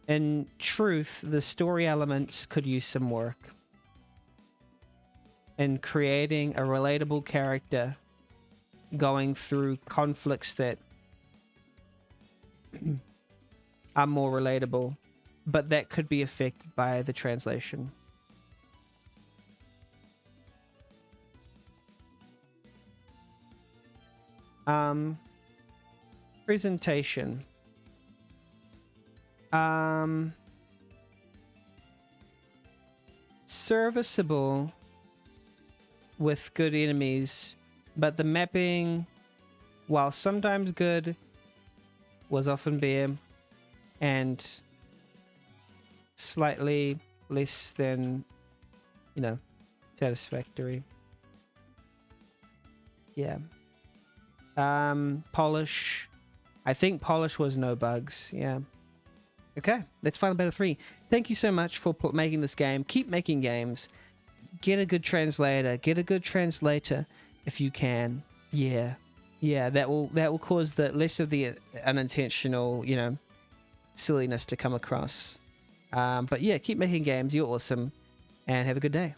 In truth, the story elements could use some work in creating a relatable character going through conflicts that are more relatable, but that could be affected by the translation. Presentation. Serviceable with good enemies, but the mapping, while sometimes good, was often bare and slightly less than, satisfactory. Yeah. Polish. I think polish was no bugs. Yeah. Okay, that's Final Battle 3. Thank you so much for making this game. Keep making games. Get a good translator. Get a good translator if you can. Yeah. Yeah, that will cause the less of the unintentional, silliness to come across. But yeah, keep making games. You're awesome. And have a good day.